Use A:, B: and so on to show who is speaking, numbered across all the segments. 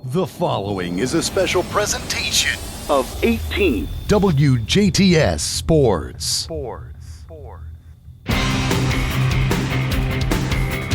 A: The following is a special presentation of 18 WJTS Sports.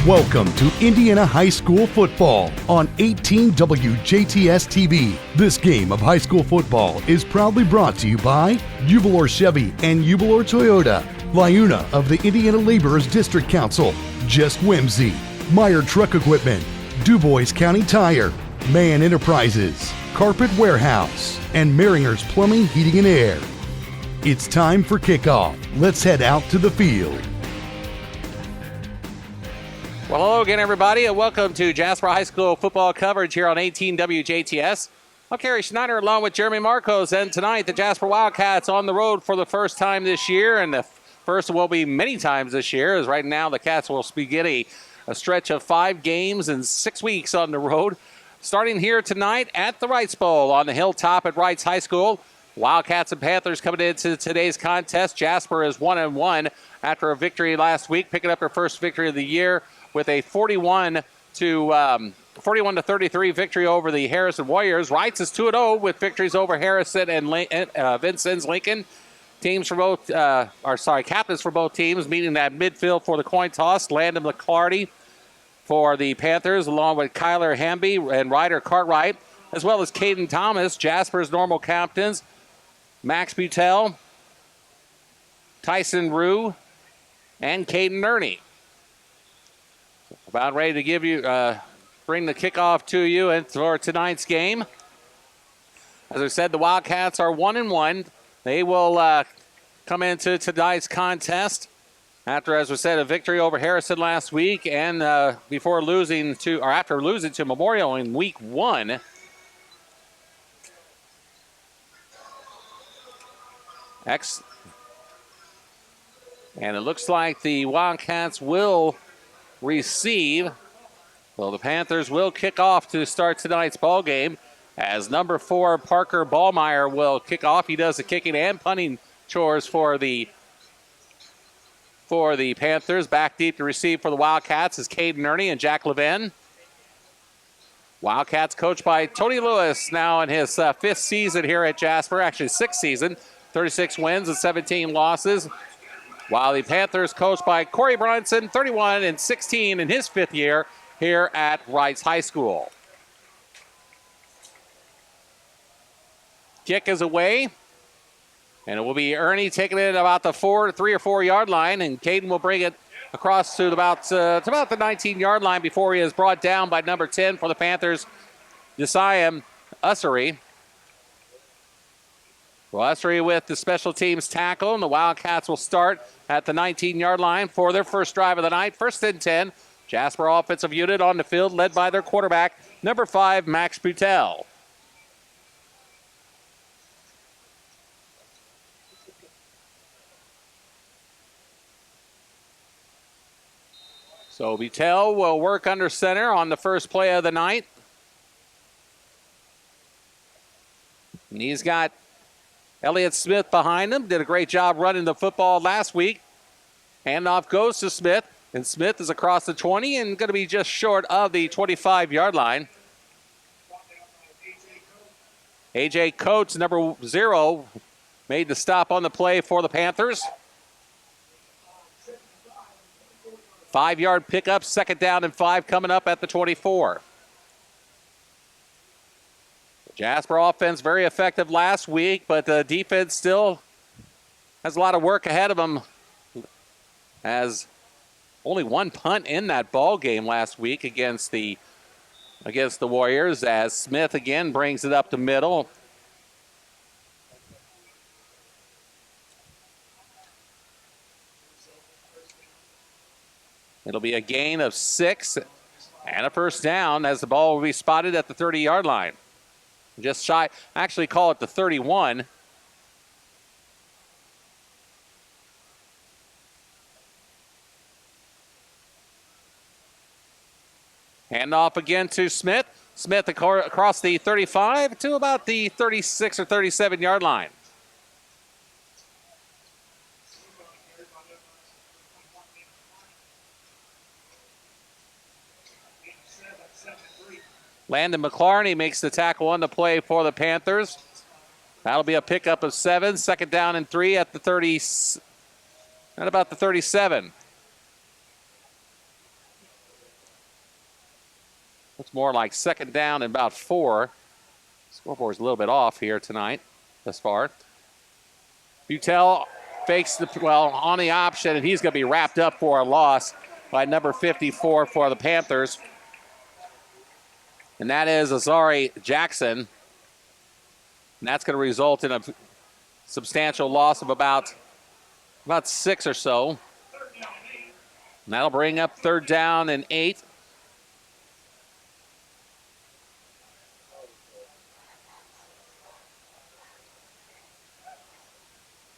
A: Welcome to Indiana High School football on 18 WJTS TV. This game of high school football is proudly brought to you by Uvalor Chevy and Uvalor Toyota, Liuna of the Indiana Laborers District Council, Just Whimsy, Meyer Truck Equipment, DuBois County Tire, Mann Enterprises, Carpet Warehouse, and Maringer's Plumbing, Heating, and Air. It's time for kickoff. Let's head out to the field.
B: Well, hello again, everybody, and welcome to Jasper High School football coverage here on 18 WJTS. I'm Carey Schneider along with Jeremy Marcos, and tonight the Jasper Wildcats on the road for the first time this year, and the first will be many times this year, as right now the Cats will begin a stretch of 5 games in 6 weeks on the road. Starting here tonight at the Reitz Bowl on the hilltop at Reitz High School. Wildcats and Panthers coming into today's contest. Jasper is 1-1 after a victory last week, picking up their first victory of the year with a 41 to 33 victory over the Harrison Warriors. Reitz is 2-0 with victories over Harrison and Vincennes Lincoln. Captains for both teams meeting at midfield for the coin toss. Landon McCarty for the Panthers, along with Kyler Hamby and Ryder Cartwright, as well as Caden Thomas, Jasper's normal captains, Max Butel, Tyson Rue, and Caden Nerney. About ready to give you, bring the kickoff to you and for tonight's game. As I said, the Wildcats are 1-1. They will come into tonight's contest after, as we said, a victory over Harrison last week, and after losing to Memorial in week 1. And it looks like the Wildcats will receive. Well, the Panthers will kick off to start tonight's ball game, as number 4 Parker Ballmeyer will kick off. He does the kicking and punting chores for the Panthers. Back deep to receive for the Wildcats is Caden Nerney and Jack Levin. Wildcats coached by Tony Lewis, now in his 5th season here at Jasper, actually 6th season, 36 wins and 17 losses. While the Panthers coached by Corey Brunson, 31-16 in his 5th year here at Reitz High School. Kick is away, and it will be Ernie taking it about the 3 or 4 yard line, and Caden will bring it across to about the 19-yard line before he is brought down by number 10 for the Panthers, Josiah Ussery. Well, Ussery with the special teams tackle, and the Wildcats will start at the 19-yard line for their first drive of the night. 1st and 10. Jasper offensive unit on the field, led by their quarterback, number 5, Max Butel. So Butel will work under center on the first play of the night. And he's got Elliott Smith behind him. Did a great job running the football last week. Handoff goes to Smith, and Smith is across the 20 and going to be just short of the 25-yard line. A.J. Coates, number 0, made the stop on the play for the Panthers. 5-yard pickup, 2nd down and 5 coming up at the 24. Jasper offense very effective last week, but the defense still has a lot of work ahead of them, as only 1 punt in that ball game last week against the Warriors, as Smith again brings it up the middle. It'll be a gain of 6 and a first down, as the ball will be spotted at the 30-yard line. Just shy, actually call it the 31. Handoff again to Smith. Smith across the 35 to about the 36 or 37-yard line. Landon McLarney makes the tackle on the play for the Panthers. That'll be a pickup of 7. Second down and 3 at the 30, at about the 37. Looks more like second down and about 4. Scoreboard's a little bit off here tonight thus far. Butel fakes on the option, and he's going to be wrapped up for a loss by number 54 for the Panthers. And that is Azari Jackson. And that's going to result in a substantial loss of about 6 or so. And that'll bring up third down and 8.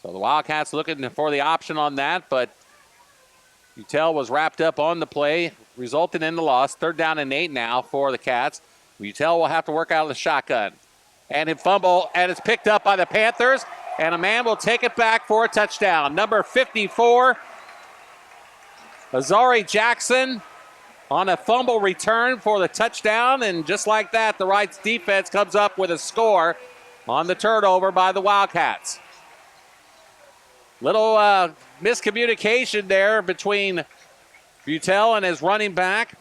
B: So the Wildcats looking for the option on that, but Butel was wrapped up on the play, resulting in the loss. Third down and 8 now for the Cats. Butel will have to work out of the shotgun. And it fumble, and it's picked up by the Panthers, and a man will take it back for a touchdown. Number 54, Azari Jackson on a fumble return for the touchdown, and just like that, the Reitz defense comes up with a score on the turnover by the Wildcats. Little miscommunication there between Butel and his running back.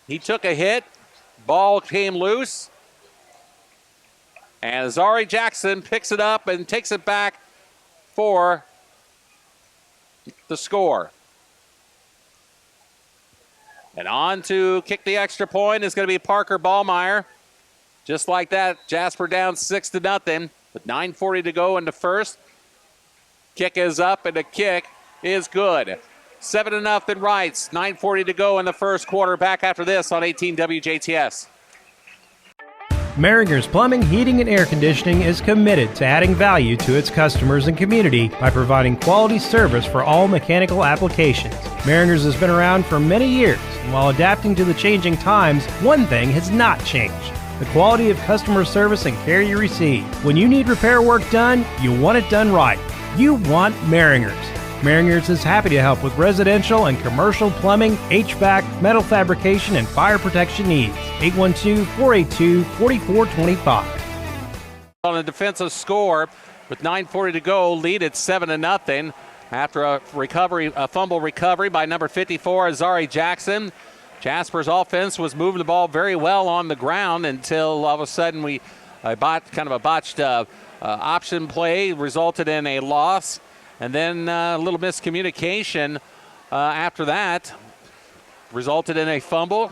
B: He took a hit. Ball came loose. And Azari Jackson picks it up and takes it back for the score. And on to kick the extra point is going to be Parker Ballmeyer. Just like that, Jasper down 6-0 with 9:40 to go in the first. Kick is up, and the kick is good. 7-0 Reitz. 9:40 to go in the first quarter. Back after this on 18 WJTS.
C: Maringer's Plumbing, Heating, and Air Conditioning is committed to adding value to its customers and community by providing quality service for all mechanical applications. Maringer's has been around for many years, and while adapting to the changing times, one thing has not changed: the quality of customer service and care you receive. When you need repair work done, you want it done right. You want Maringer's. Maringer's is happy to help with residential and commercial plumbing, HVAC, metal fabrication, and fire protection needs. 812-482-4425.
B: On a defensive score with 9:40 to go, lead at 7-0 after a fumble recovery by number 54, Azari Jackson. Jasper's offense was moving the ball very well on the ground until all of a sudden a botched option play resulted in a loss. And then a little miscommunication after that resulted in a fumble.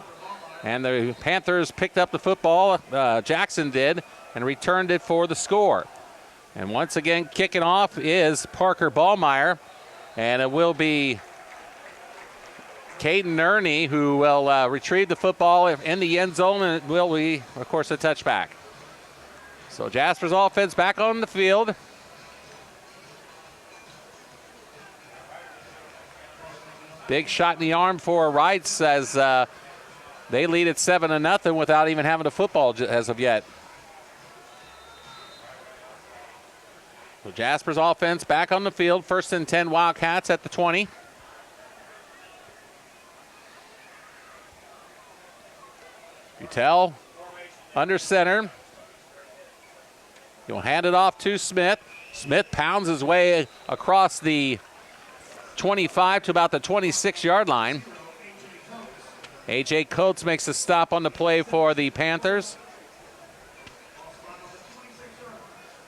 B: And the Panthers picked up the football, Jackson did, and returned it for the score. And once again, kicking off is Parker Ballmeyer. And it will be Caden Ernie who will retrieve the football in the end zone, and it will be, of course, a touchback. So Jasper's offense back on the field. Big shot in the arm for Reitz as they lead at 7-0 without even having a football as of yet. So Jasper's offense back on the field. 1st and 10 Wildcats at the 20. Butel under center. He'll hand it off to Smith. Smith pounds his way across the 25 to about the 26-yard line. A.J. Coates makes a stop on the play for the Panthers.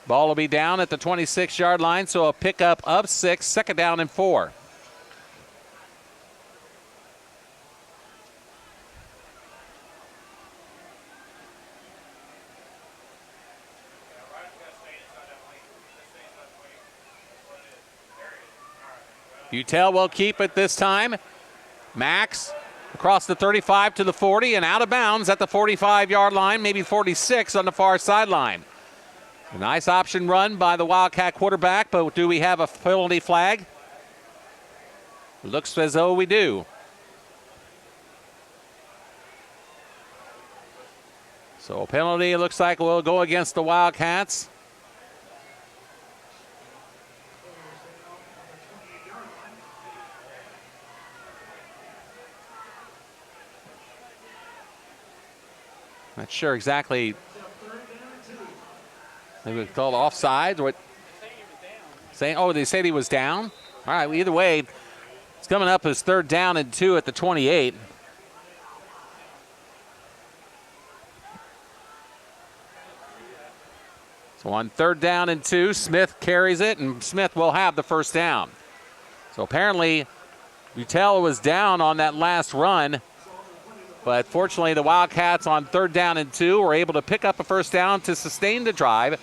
B: Ball will be down at the 26-yard line, so a pickup of 6, 2nd down and 4. Butel will keep it this time. Max across the 35 to the 40 and out of bounds at the 45-yard line, maybe 46 on the far sideline. A nice option run by the Wildcat quarterback, but do we have a penalty flag? Looks as though we do. So a penalty looks like will go against the Wildcats. Not sure exactly. They were called offsides. What? They said he was down. All right, well, either way, it's coming up as 3rd down and 2 at the 28. So on 3rd down and 2, Smith carries it, and Smith will have the first down. So apparently, Butell was down on that last run, but fortunately the Wildcats on 3rd down and 2 were able to pick up a first down to sustain the drive.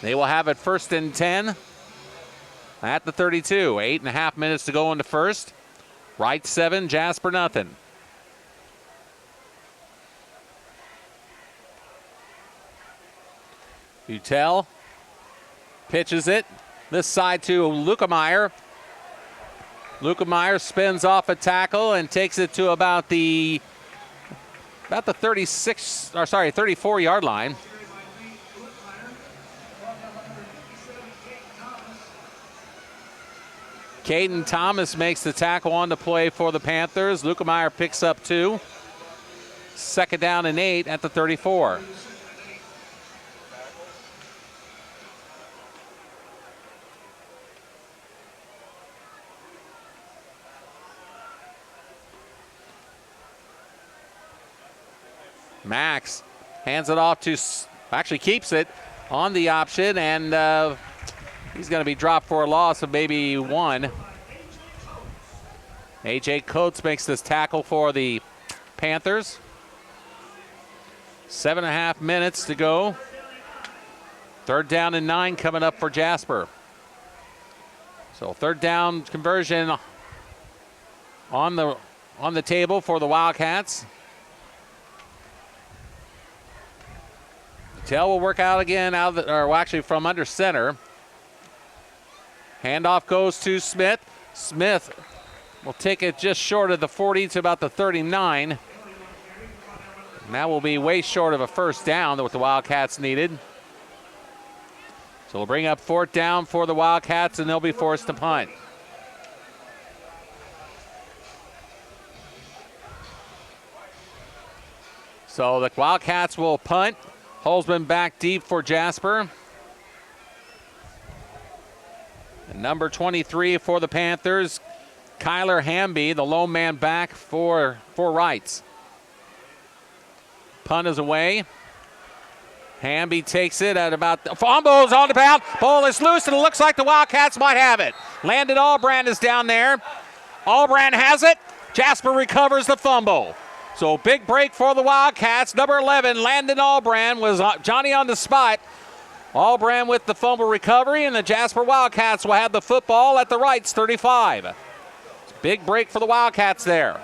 B: They will have it 1st and 10 at the 32. 8.5 minutes to go in the first. Reitz 7, Jasper nothing. Butell pitches it this side to Lukemeyer. Lukemeyer spins off a tackle and takes it to about the 34-yard line. Caden Thomas makes the tackle on the play for the Panthers. Lukemeyer picks up 2. 2nd down and 8 at the 34. Max hands it off to, actually keeps it on the option, and he's going to be dropped for a loss of maybe 1. A.J. Coates makes this tackle for the Panthers. 7.5 minutes to go. 3rd down and 9 coming up for Jasper. So 3rd down conversion on the table for the Wildcats. Tell will work out again from under center. Handoff goes to Smith. Smith will take it just short of the 40 to about the 39. And that will be way short of a first down, what the Wildcats needed. So we'll bring up 4th down for the Wildcats, and they'll be forced to punt. So the Wildcats will punt. Holzman back deep for Jasper. And number 23 for the Panthers, Kyler Hamby, the lone man back for Reitz. Punt is away. Hamby takes it at about, fumbles on the pound. Ball is loose, and it looks like the Wildcats might have it. Landon Albrand is down there. Albrand has it. Jasper recovers the fumble. So big break for the Wildcats. Number 11, Landon Albrand, was Johnny on the spot. Albrand with the fumble recovery, and the Jasper Wildcats will have the football at the Reitz 35. Big break for the Wildcats there.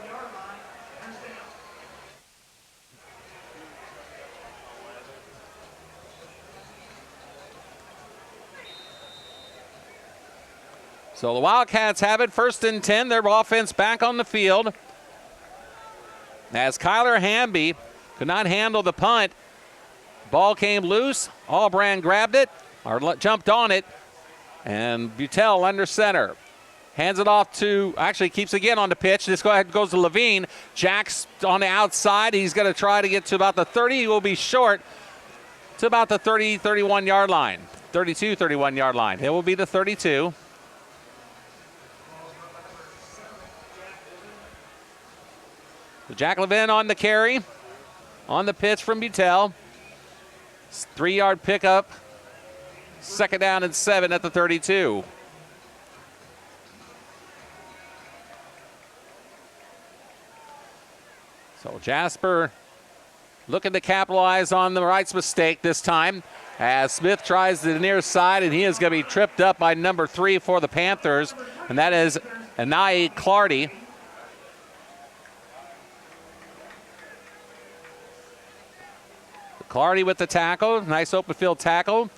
B: So the Wildcats have it 1st and 10. Their offense back on the field. As Kyler Hamby could not handle the punt, ball came loose. Albrand grabbed it, or jumped on it, and Butell under center. Hands it off to, actually keeps again on the pitch. This goes to Levine. Jack's on the outside. He's going to try to get to about the 30. He will be short to about the 30, 31-yard line. 32, 31-yard line. It will be the 32. Jack Levin on the carry. On the pitch from Butell. 3-yard pickup. 2nd down and 7 at the 32. So Jasper looking to capitalize on the Reitz mistake this time, as Smith tries the near side, and he is going to be tripped up by number 3 for the Panthers, and that is Anai Clardy. Clardy with the tackle. Nice open field tackle.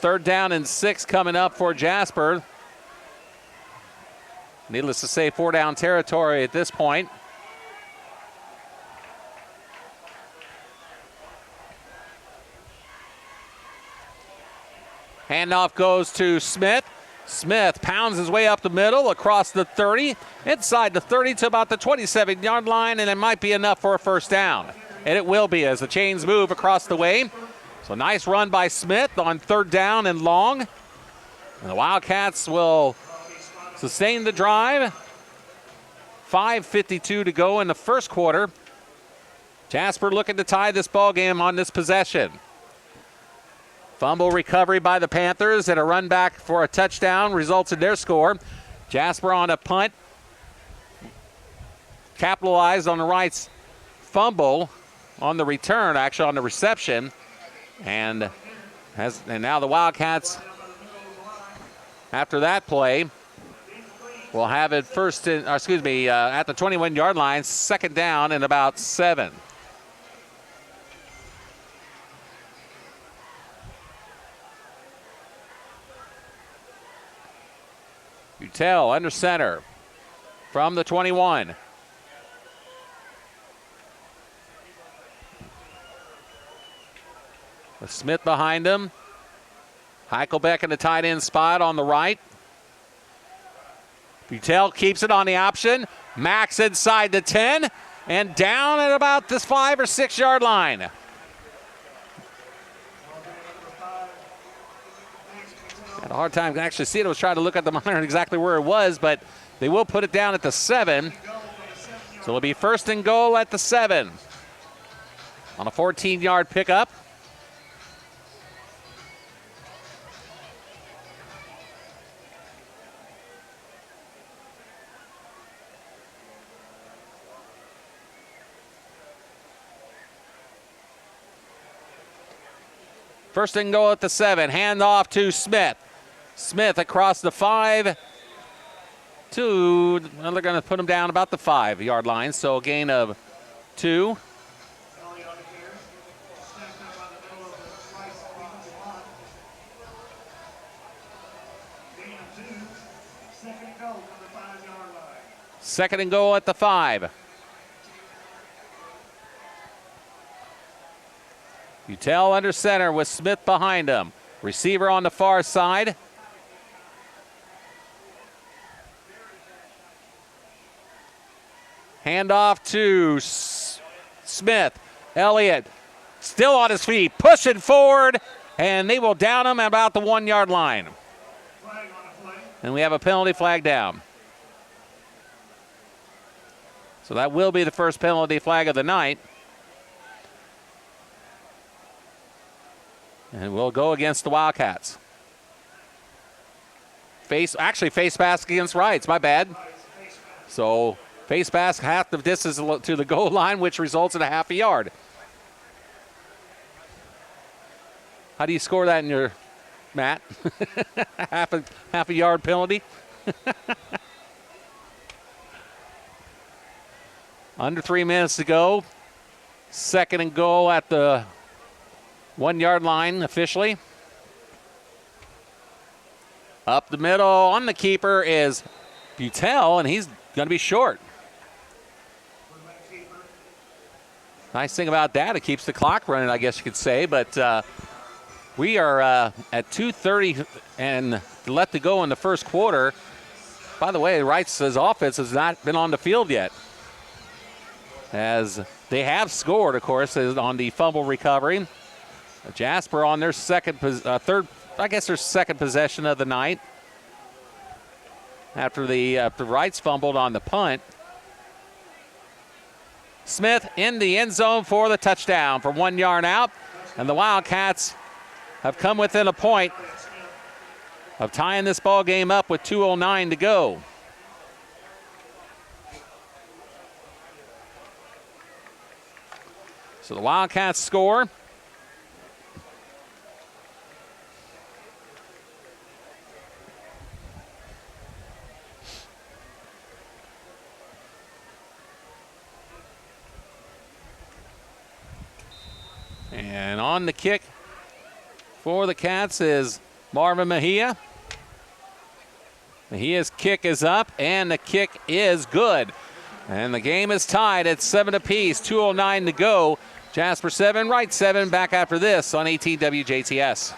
B: Third down and 6 coming up for Jasper. Needless to say, 4-down territory at this point. Handoff goes to Smith. Smith pounds his way up the middle, across the 30, inside the 30 to about the 27-yard line, and it might be enough for a first down. And it will be as the chains move across the way. So nice run by Smith on third down and long. And the Wildcats will sustain the drive. 5:52 to go in the first quarter. Jasper looking to tie this ball game on this possession. Fumble recovery by the Panthers and a run back for a touchdown results in their score. Jasper on a punt. Capitalized on the Reitz fumble on the return, actually on the reception. And now the Wildcats, after that play, will have it at the 21-yard line, second down and about 7. Utel under center from the 21. With Smith behind him. Heichelbeck in the tight end spot on the right. Utel keeps it on the option. Max inside the 10 and down at about this 5 or 6 yard line. Had a hard time actually seeing it. I was trying to look at the monitor exactly where it was, but they will put it down at the 7. So it'll be first and goal at the 7 on a 14-yard pickup. First and goal at the 7. Hand off to Smith. Smith across the 5 to, well, they're going to put him down about the 5-yard line, so a gain of 2. Second and goal at the 5. Utel under center with Smith behind him. Receiver on the far side. Handoff to Smith. Elliott still on his feet, pushing forward, and they will down him at about the 1-yard line. And we have a penalty flag down. So that will be the first penalty flag of the night. And we'll go against the Wildcats. Face mask against Reitz, my bad. So face mask half the distance to the goal line, which results in a half a yard. How do you score that in your, Matt? half a yard penalty? Under 3 minutes to go. Second and goal at the 1-yard line officially. Up the middle on the keeper is Utel, and he's going to be short. Nice thing about that, it keeps the clock running, I guess you could say. But we are at 2:30 and left to go in the first quarter. By the way, Reitz's offense has not been on the field yet, as they have scored, of course, on the fumble recovery. Jasper on their second possession of the night after the Reitz fumbled on the punt. Smith in the end zone for the touchdown from 1 yard out, and the Wildcats have come within a point of tying this ball game up with 2:09 to go. So the Wildcats score. And on the kick for the Cats is Marvin Mejia. Mejia's kick is up, and the kick is good. And the game is tied at 7 apiece, 2:09 to go. Jasper 7, Reitz 7, back after this on 18 WJTS.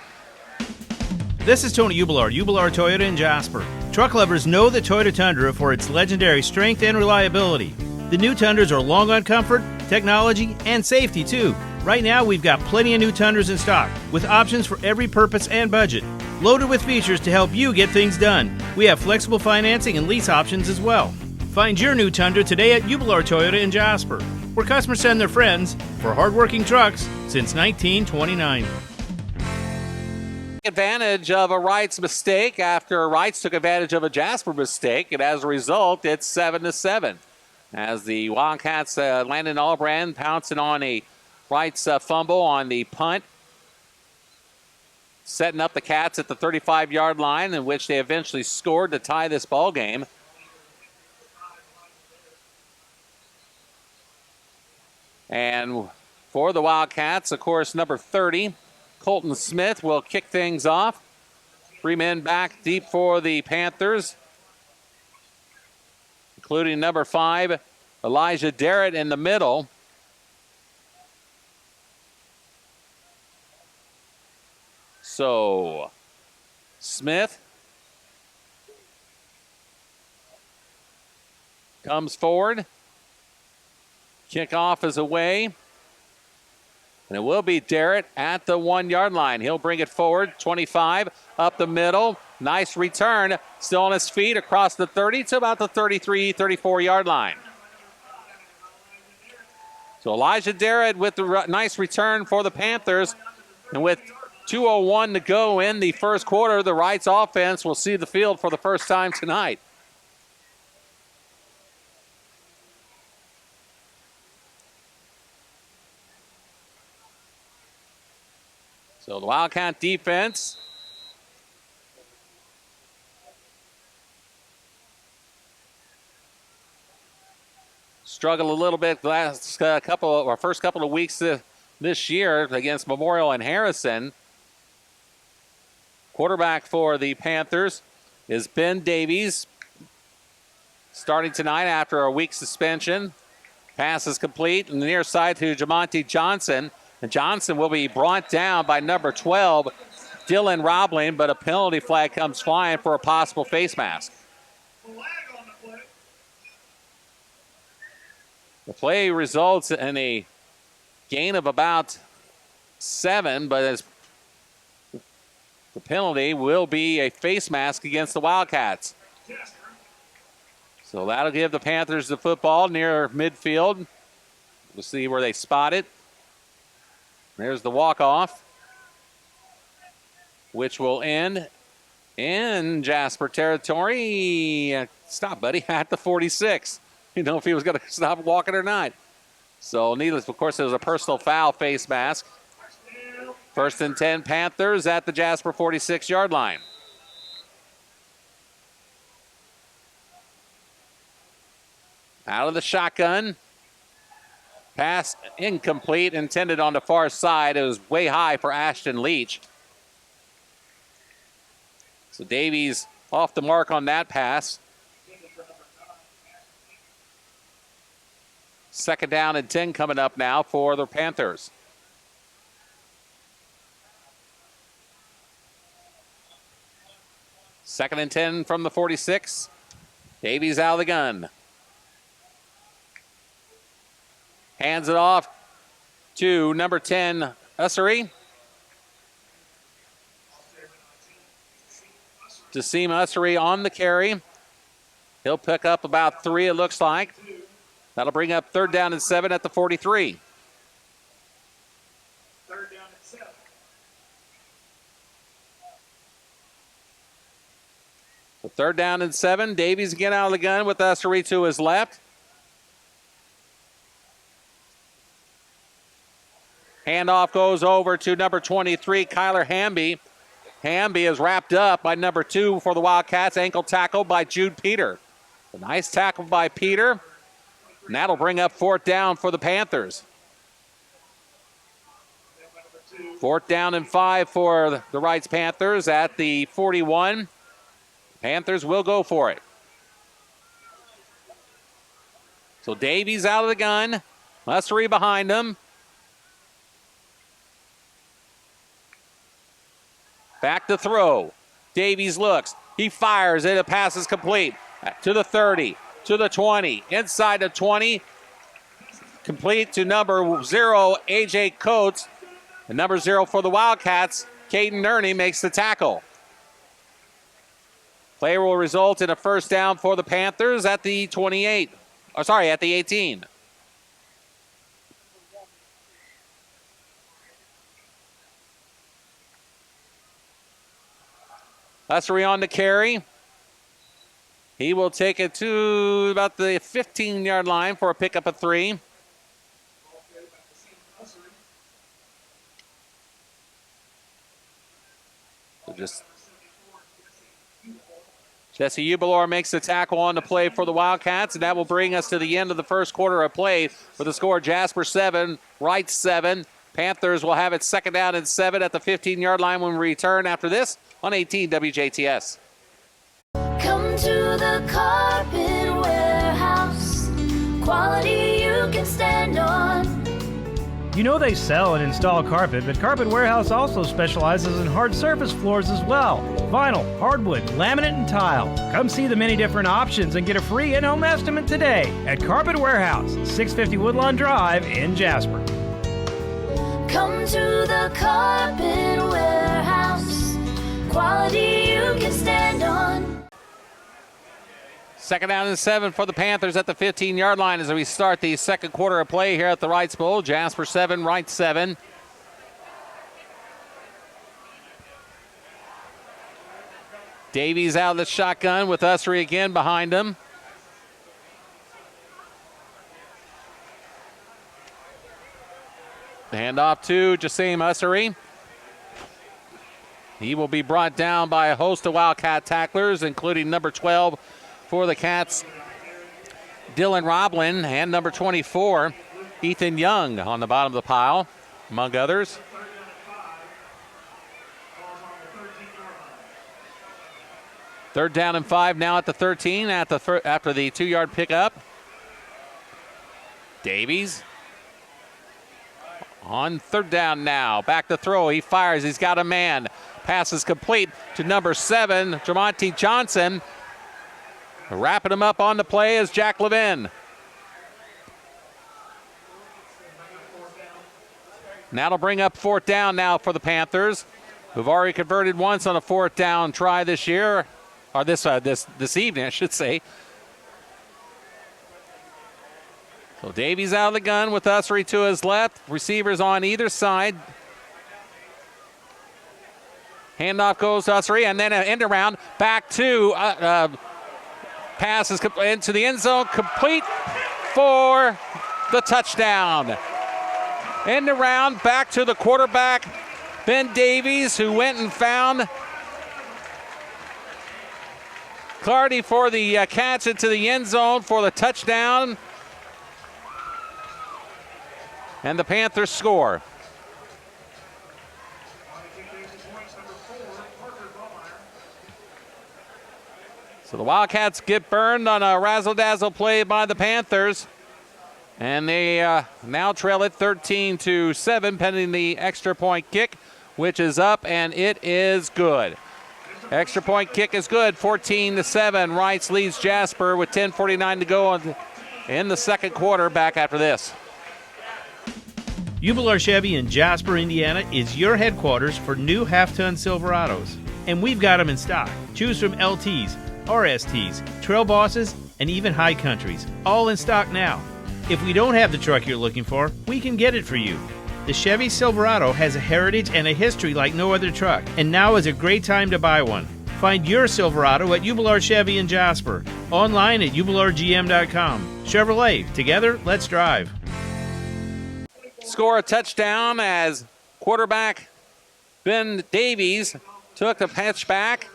D: This is Tony Ubelard, Ubelard Toyota in Jasper. Truck lovers know the Toyota Tundra for its legendary strength and reliability. The new Tundras are long on comfort, technology, and safety too. Right now, we've got plenty of new Tundras in stock, with options for every purpose and budget. Loaded with features to help you get things done. We have flexible financing and lease options as well. Find your new Tundra today at Ubelard Toyota in Jasper, where customers send their friends for hardworking trucks since 1929.
B: Advantage of a Reitz mistake after Reitz took advantage of a Jasper mistake, and as a result, it's 7-7. As the Wildcats, Landon Albrand pouncing on a Reitz fumble on the punt, setting up the Cats at the 35-yard line, in which they eventually scored to tie this ball game. And for the Wildcats, of course, number 30, Colton Smith will kick things off. 3 men back deep for the Panthers, including number 5, Elijah Darrett in the middle. So, Smith comes forward. Kickoff is away. And it will be Darrett at the 1-yard line. He'll bring it forward, 25, up the middle. Nice return, still on his feet across the 30 to about the 33, 34-yard line. So Elijah Darrett with the nice return for the Panthers. And with 2:01 to go in the first quarter, the Reitz offense will see the field for the first time tonight. So the Wildcat defense struggled a little bit the last first couple of weeks this year against Memorial and Harrison. Quarterback for the Panthers is Ben Davies, starting tonight after a week suspension. Pass is complete on the near side to Jamonte Johnson. And Johnson will be brought down by number 12, Dylan Robling, but a penalty flag comes flying for a possible face mask. The play results in a gain of about 7, but as the penalty will be a face mask against the Wildcats. So that'll give the Panthers the football near midfield. We'll see where they spot it. There's the walk-off, which will end in Jasper territory. Stop, buddy, at the 46. You know if he was going to stop walking or not. So needless, of course, it was a personal foul face mask. 1st and 10 Panthers at the Jasper 46-yard line. Out of the shotgun. Pass incomplete, intended on the far side. It was way high for Ashton Leach. So Davies off the mark on that pass. 2nd down and 10 coming up now for the Panthers. Second and 10 from the 46. Davies out of the gun. Hands it off to number 10, Ussery. Jasim Ussery on the carry. He'll pick up about 3, it looks like. That'll bring up 3rd down and 7 at the 43.
E: 3rd down and 7.
B: So 3rd down and 7. Davies again out of the gun with Ussery to his left. Handoff goes over to number 23, Kyler Hamby. Hamby is wrapped up by number 2 for the Wildcats. Ankle tackle by Jude Peter. A nice tackle by Peter. And that'll bring up 4th down for the Panthers. 4th down and 5 for the Reitz Panthers at the 41. Panthers will go for it. So Davies out of the gun. Ussery behind him. Back to throw. Davies looks. He fires, and the pass is complete. To the 30, to the 20, inside the 20. Complete to number 0, A.J. Coates. And number 0 for the Wildcats, Caden Nerney makes the tackle. Play will result in a first down for the Panthers at the 28. At the 18. Ussery on to Carey. He will take it to about the 15-yard line for a pickup of 3. So Jesse Ubelor makes the tackle on the play for the Wildcats, and that will bring us to the end of the first quarter of play with the score Jasper 7, Reitz 7. Panthers will have it 2nd down and 7 at the 15-yard line when we return after this on 18 WJTS.
E: Come to the Carpet Warehouse. Quality you can stand on.
C: You know they sell and install carpet, but Carpet Warehouse also specializes in hard surface floors as well. Vinyl, hardwood, laminate, and tile. Come see the many different options and get a free in-home estimate today at Carpet Warehouse, 650 Woodlawn Drive in Jasper.
E: Come to the Carpet Warehouse. Quality you can stand on.
B: 2nd down and 7 for the Panthers at the 15-yard line as we start the second quarter of play here at the Reitz Bowl. Jasper 7, Reitz 7. Davies out of the shotgun with Ussery again behind him. The handoff to Jasim Ussery. He will be brought down by a host of Wildcat tacklers, including number 12 for the Cats, Dylan Roblin, and number 24, Ethan Young, on the bottom of the pile, among others. Third down and 5 now at the 13 after the 2-yard pickup. Davies on 3rd down now. Back to throw. He fires. He's got a man. Pass is complete to number 7, Tremonti Johnson. Wrapping him up on the play is Jack Levin. That'll bring up 4th down now for the Panthers, who've already converted once on a 4th down try this year, or this evening, I should say. So Davies out of the gun with Ussery to his left. Receivers on either side. Handoff goes to Ussery, and then an end around back to pass is into the end zone, complete for the touchdown. End around back to the quarterback, Ben Davies, who went and found Clardy for the catch into the end zone for the touchdown. And the Panthers score. So the Wildcats get burned on a razzle-dazzle play by the Panthers. And they now trail it 13-7 pending the extra point kick, which is up, and it is good. Extra point kick is good, 14-7. Reitz leads Jasper with 10:49 to go in the second quarter. Back after this.
D: Ubelor Chevy in Jasper, Indiana is your headquarters for new half-ton Silverados. And we've got them in stock. Choose from LTs, RSTs, Trail Bosses, and even High Countries, all in stock now. If we don't have the truck you're looking for, we can get it for you. The Chevy Silverado has a heritage and a history like no other truck, and now is a great time to buy one. Find your Silverado at Ubelor Chevy in Jasper, online at ubelorgm.com. Chevrolet, together, let's drive.
B: Score a touchdown as quarterback Ben Davies took the pitch back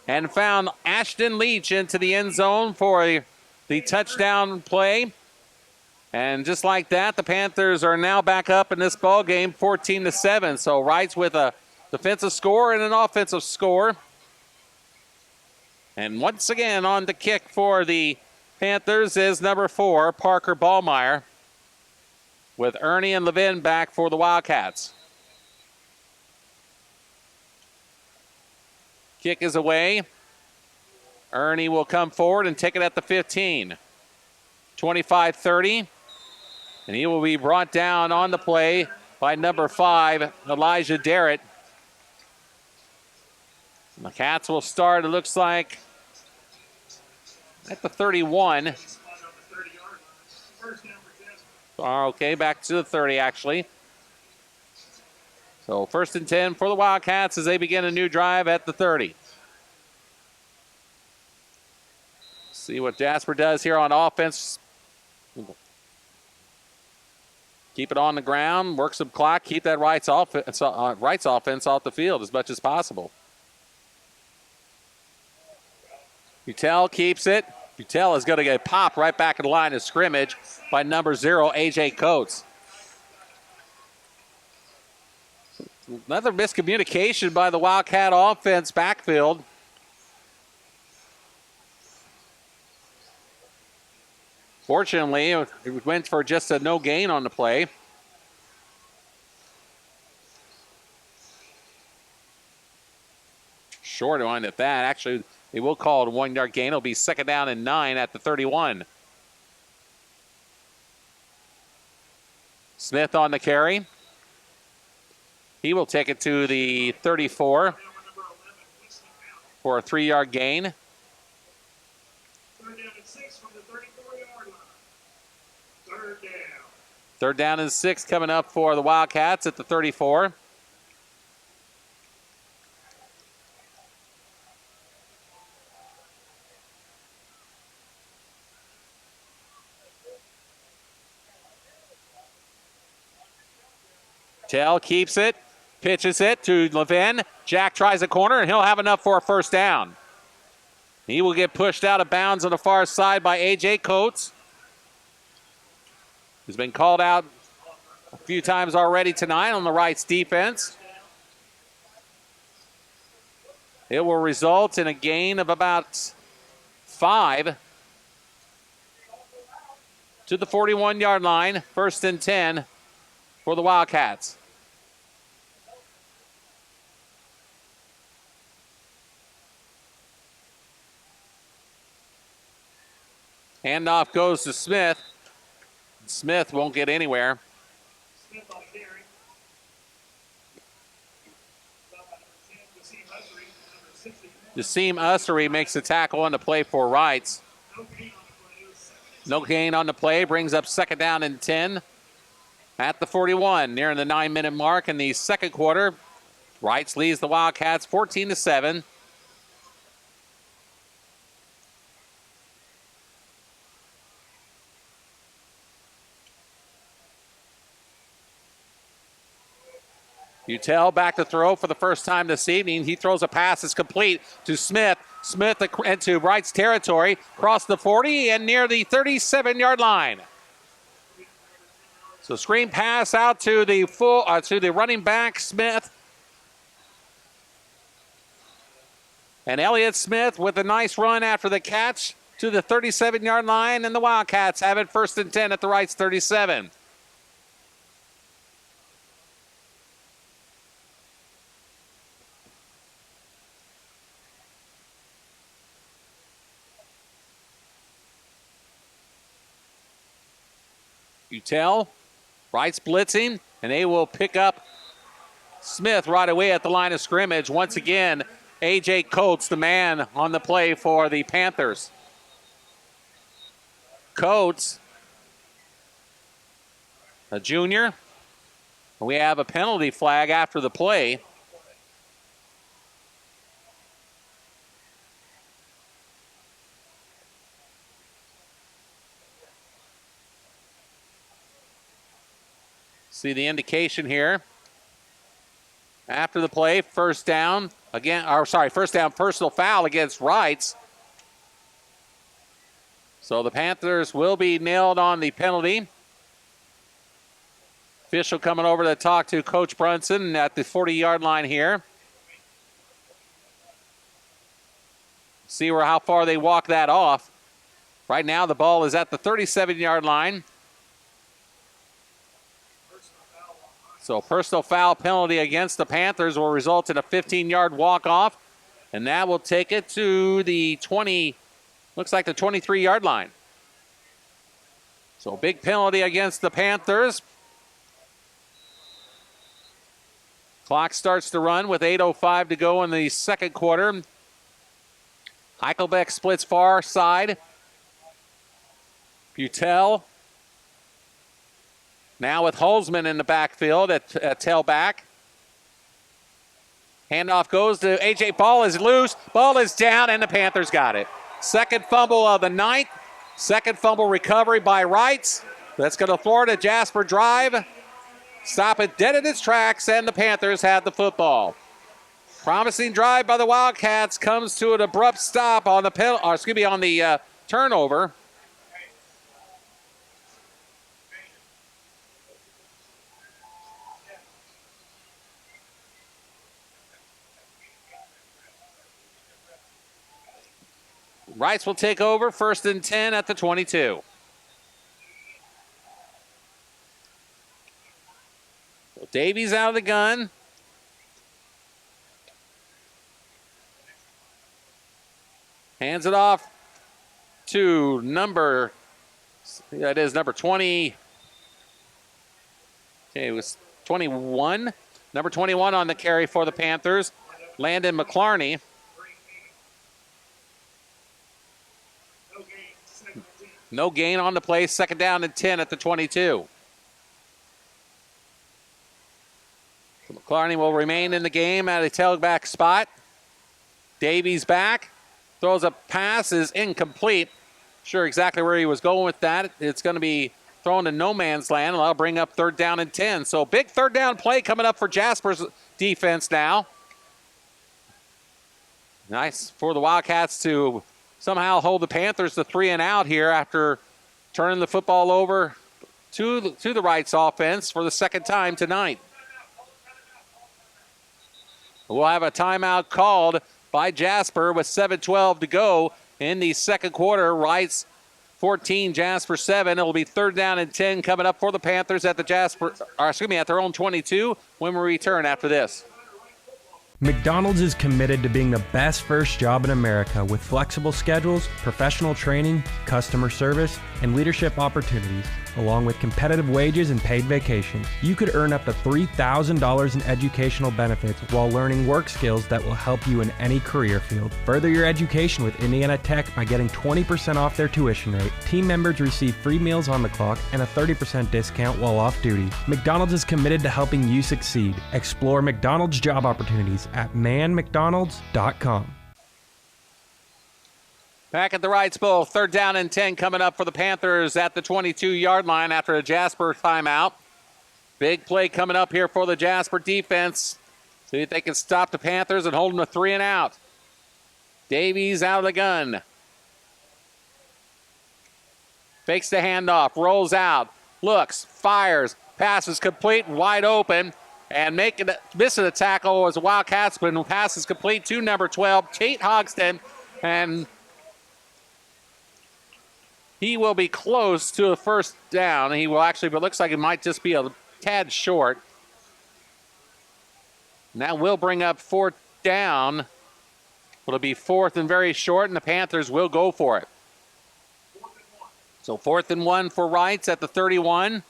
B: and found Ashton Leach into the end zone for the touchdown play. And just like that, the Panthers are now back up in this ball game, 14-7. So Reitz with a defensive score and an offensive score. And once again on the kick for the Panthers is number 4, Parker Ballmeyer, with Ernie and Levin back for the Wildcats. Kick is away. Ernie will come forward and take it at the 15. 25-30. And he will be brought down on the play by number 5, Elijah Derritt. And the Cats will start, it looks like, at the 31. Okay, back to the 30, actually. So 1st and 10 for the Wildcats as they begin a new drive at the 30. See what Jasper does here on offense. Keep it on the ground, work some clock, keep that Reitz offense off the field as much as possible. Utel keeps it. Utel is going to get popped right back in the line of scrimmage by number 0, A.J. Coates. Another miscommunication by the Wildcat offense backfield. Fortunately, it went for just a no gain on the play. Short one at that. Actually, they will call it a 1-yard gain. It'll be 2nd down and 9 at the 31. Smith on the carry. He will take it to the 34 for a 3-yard gain. 3rd down and 6 coming up for the Wildcats at the 34. Tell keeps it, pitches it to Levin. Jack tries a corner, and he'll have enough for a 1st down. He will get pushed out of bounds on the far side by A.J. Coates, who's been called out a few times already tonight on the Reitz defense. It will result in a gain of about 5 to the 41-yard line. 1st and 10 for the Wildcats. Handoff goes to Smith. Smith won't get anywhere. Jasim Ussery makes the tackle on the play for Reitz. No gain on the play, brings up 2nd down and 10 at the 41, nearing the 9-minute mark in the 2nd quarter. Reitz leads the Wildcats 14-7. Utel back to throw for the first time this evening. He throws a pass that's complete to Smith. Smith into Reitz territory, across the 40 and near the 37-yard line. So screen pass out to the running back, Smith. And Elliott Smith with a nice run after the catch to the 37-yard line, and the Wildcats have it 1st and 10 at the Reitz 37. Utel, Reitz blitzing, and they will pick up Smith right away at the line of scrimmage. Once again, A.J. Coates, the man on the play for the Panthers. Coates, a junior. We have a penalty flag after the play. See the indication here. After the play, 1st down again, first down personal foul against Reitz. So the Panthers will be nailed on the penalty. Official coming over to talk to Coach Brunson at the 40-yard line here. See how far they walk that off. Right now the ball is at the 37-yard line. So personal foul penalty against the Panthers will result in a 15-yard walk-off. And that will take it to the 20, looks like the 23-yard line. So big penalty against the Panthers. Clock starts to run with 8:05 to go in the second quarter. Eichelbeck splits far side. Butel. Now with Holzman in the backfield at tailback. Handoff goes to A.J. Ball is loose. Ball is down, and the Panthers got it. Second fumble of the night. Second fumble recovery by Reitz. That's going to Florida Jasper drive. Stop it dead in its tracks, and the Panthers have the football. Promising drive by the Wildcats comes to an abrupt stop on the turnover. Reitz will take over, 1st and 10 at the 22. So Davies out of the gun. Hands it off to number 20. Okay, it was 21. Number 21 on the carry for the Panthers, Landon McClarney. No gain on the play. 2nd down and 10 at the 22. So McClarney will remain in the game at a tailback spot. Davies back. Throws a pass, is incomplete. Sure exactly where he was going with that. It's going to be thrown to no man's land, and that'll bring up 3rd down and 10. So big 3rd down play coming up for Jasper's defense now. Nice for the Wildcats to somehow hold the Panthers to 3 and out here after turning the football over to the Reitz offense for the 2nd time tonight. We'll have a timeout called by Jasper with 7:12 to go in the second quarter. Reitz 14, Jasper 7. It'll be 3rd down and 10 coming up for the Panthers at at their own 22 when we return after this.
F: McDonald's is committed to being the best first job in America with flexible schedules, professional training, customer service, and leadership opportunities, along with competitive wages and paid vacation. You could earn up to $3,000 in educational benefits while learning work skills that will help you in any career field. Further your education with Indiana Tech by getting 20% off their tuition rate. Team members receive free meals on the clock and a 30% discount while off duty. McDonald's is committed to helping you succeed. Explore McDonald's job opportunities at manmcdonalds.com.
B: Back at the Reitz Bowl, 3rd down and 10 coming up for the Panthers at the 22-yard line after a Jasper timeout. Big play coming up here for the Jasper defense. See if they can stop the Panthers and hold them to 3 and out. Davies out of the gun. Fakes the handoff, rolls out, looks, fires, passes complete, wide open, and missing the tackle was the Wildcats, but pass is complete to number 12, Tate Hogston, and he will be close to a 1st down. He will actually, but looks like it might just be a tad short. And that will bring up 4th down. It'll be 4th and very short, and the Panthers will go for it. So 4th and 1 for Reitz at the 31.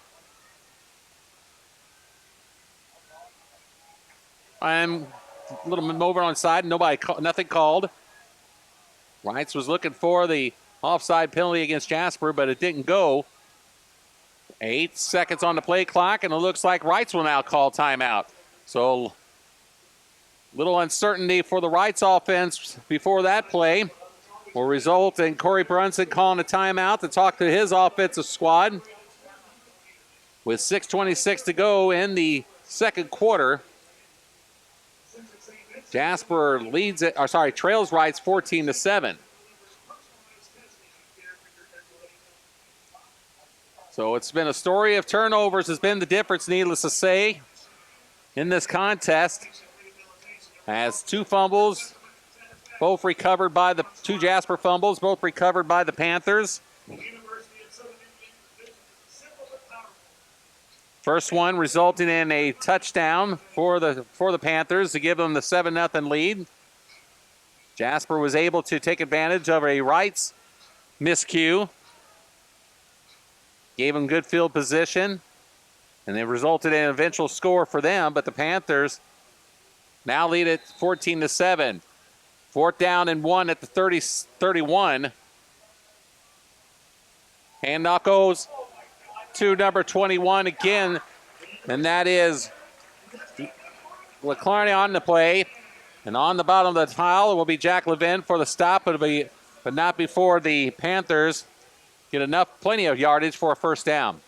B: I'm a little bit over on side. Nothing called. Reitz was looking for the offside penalty against Jasper, but it didn't go. 8 seconds on the play clock, and it looks like Reitz will now call timeout. So little uncertainty for the Reitz offense before that play will result in Corey Brunson calling a timeout to talk to his offensive squad. With 6:26 to go in the second quarter, Jasper trails Reitz 14-7. So it's been a story of turnovers has been the difference, needless to say, in this contest. As 2 fumbles, both recovered by the 2 Jasper fumbles, both recovered by the Panthers. First one resulting in a touchdown for the Panthers to give them the 7-0 lead. Jasper was able to take advantage of a Reitz miscue. Gave him good field position. And it resulted in an eventual score for them. But the Panthers now lead it 14-7. 4th down and 1 at the 31. Handoff goes to number 21 again. And that is LeClarney on the play. And on the bottom of the tile will be Jack Levin for the stop, but not before the Panthers get plenty of yardage for a first down.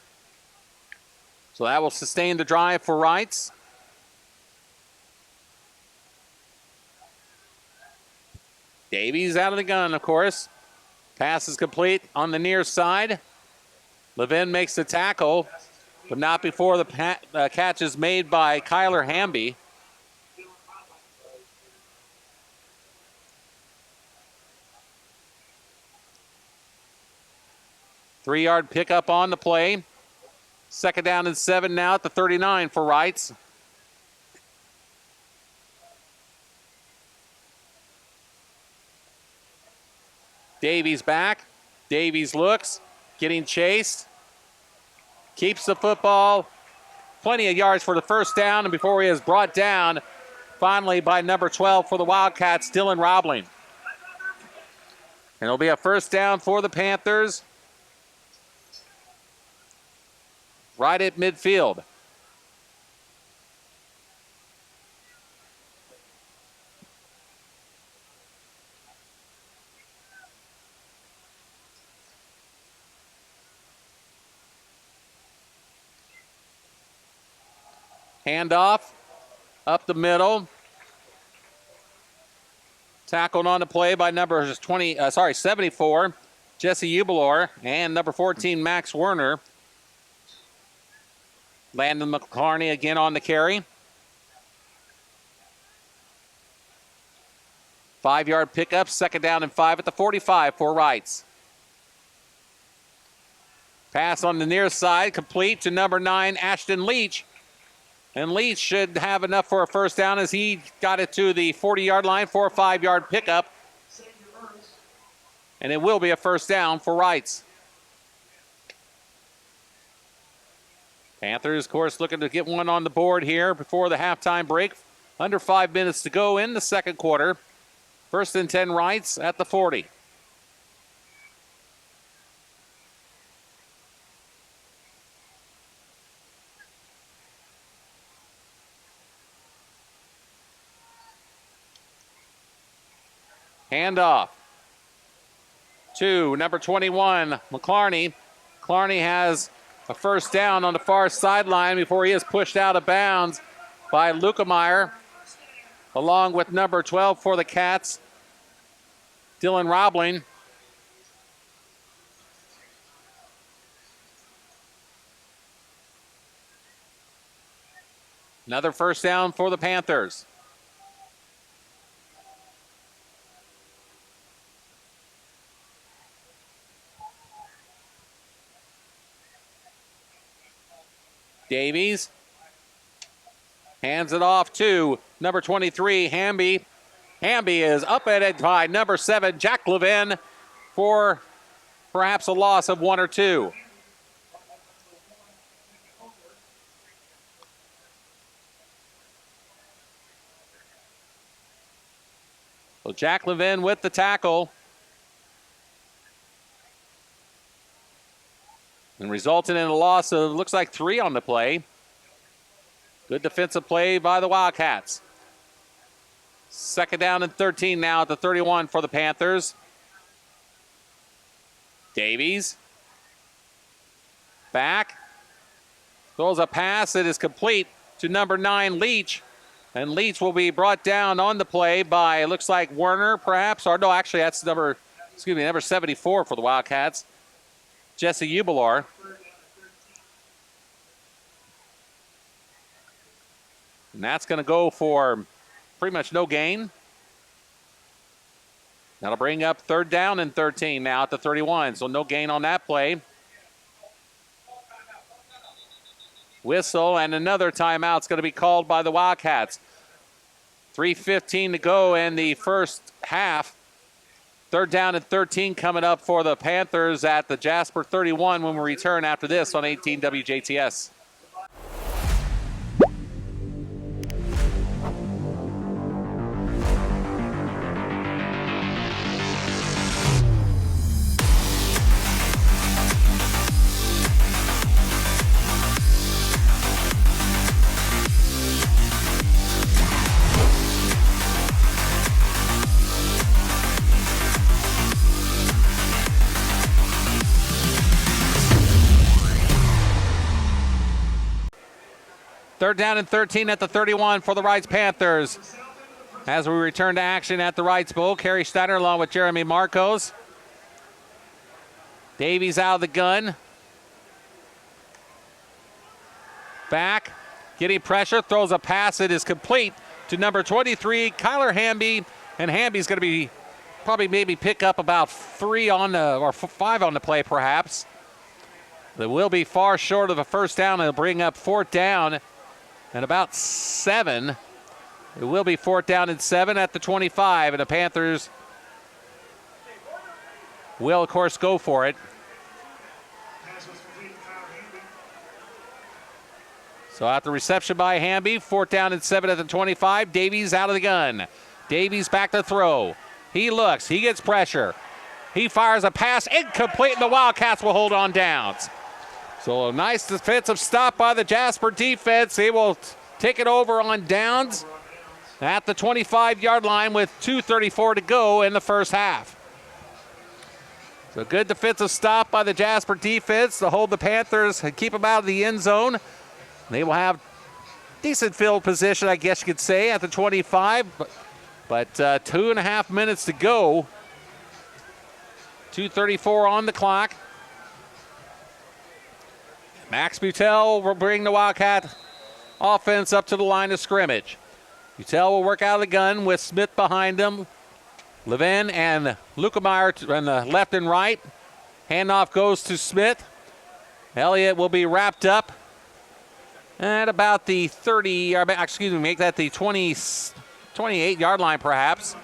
B: So that will sustain the drive for Reitz. Davies out of the gun, of course. Pass is complete on the near side. Levin makes the tackle, but not before the catch is made by Kyler Hamby. Three-yard pickup on the play. 2nd down and 7 now at the 39 for Reitz. Davies back. Davies looks, getting chased. Keeps the football. Plenty of yards for the first down, and before he is brought down, finally by number 12 for the Wildcats, Dylan Robling. And it'll be a first down for the Panthers. Right at midfield. Handoff up the middle. Tackled on the play by number 74, Jesse Ubelor, and number 14, Max Werner. Landon McClarney again on the carry. 5-yard pickup, 2nd down and 5 at the 45 for Reitz. Pass on the near side, complete to number 9, Ashton Leach. And Leach should have enough for a first down as he got it to the 40-yard line for a 5-yard pickup. And it will be a first down for Reitz. Panthers, of course, looking to get one on the board here before the halftime break. Under 5 minutes to go in the second quarter. 1st and 10 Reitz at the 40. Handoff to number 21, McClarney. McClarney has a first down on the far sideline before he is pushed out of bounds by Lukemeyer, along with number 12 for the Cats, Dylan Robling. Another first down for the Panthers. Davies hands it off to number 23, Hamby. Hamby is up at it by number 7, Jack Levin, for perhaps a loss of 1 or 2. So Jack Levin with the tackle. And resulted in a loss of, looks like 3 on the play. Good defensive play by the Wildcats. 2nd down and 13 now at the 31 for the Panthers. Davies. Back. Throws a pass that is complete to number 9, Leach. And Leach will be brought down on the play by, it looks like Werner perhaps. Or no, actually that's number 74 for the Wildcats. Jesse Ubelor. And that's going to go for pretty much no gain. That'll bring up 3rd down and 13 now at the 31. So no gain on that play. Whistle and another timeout's going to be called by the Wildcats. 3:15 to go in the first half. 3rd down and 13 coming up for the Panthers at the Jasper 31 when we return after this on 18 WJTS. Third down and 13 at the 31 for the Reitz Panthers. As we return to action at the Reitz Bowl, Carey Schneider along with Jeremy Marcos. Davies out of the gun. Back, getting pressure, throws a pass. It is complete to number 23, Kyler Hamby. And Hamby's going to be probably maybe pick up about 3 on the, or 5 on the play perhaps. That will be far short of a first down. It'll bring up 4th down and about 7. It will be 4th down and 7 at the 25, and the Panthers will, of course, go for it. So after reception by Hamby, 4th down and 7 at the 25. Davies out of the gun. Davies back to throw. He looks. He gets pressure. He fires a pass. Incomplete, and the Wildcats will hold on downs. So a nice defensive stop by the Jasper defense. They will take it over on downs at the 25-yard line with 2:34 to go in the first half. So good defensive stop by the Jasper defense to hold the Panthers and keep them out of the end zone. They will have decent field position, I guess you could say, at the 25. But 2.5 minutes to go. 2:34 on the clock. Max Butel will bring the Wildcat offense up to the line of scrimmage. Butel will work out of the gun with Smith behind him. Levin and Lukemeyer on the left and right. Handoff goes to Smith. Elliott will be wrapped up at about the 30, or excuse me, make that the 28-yard line perhaps.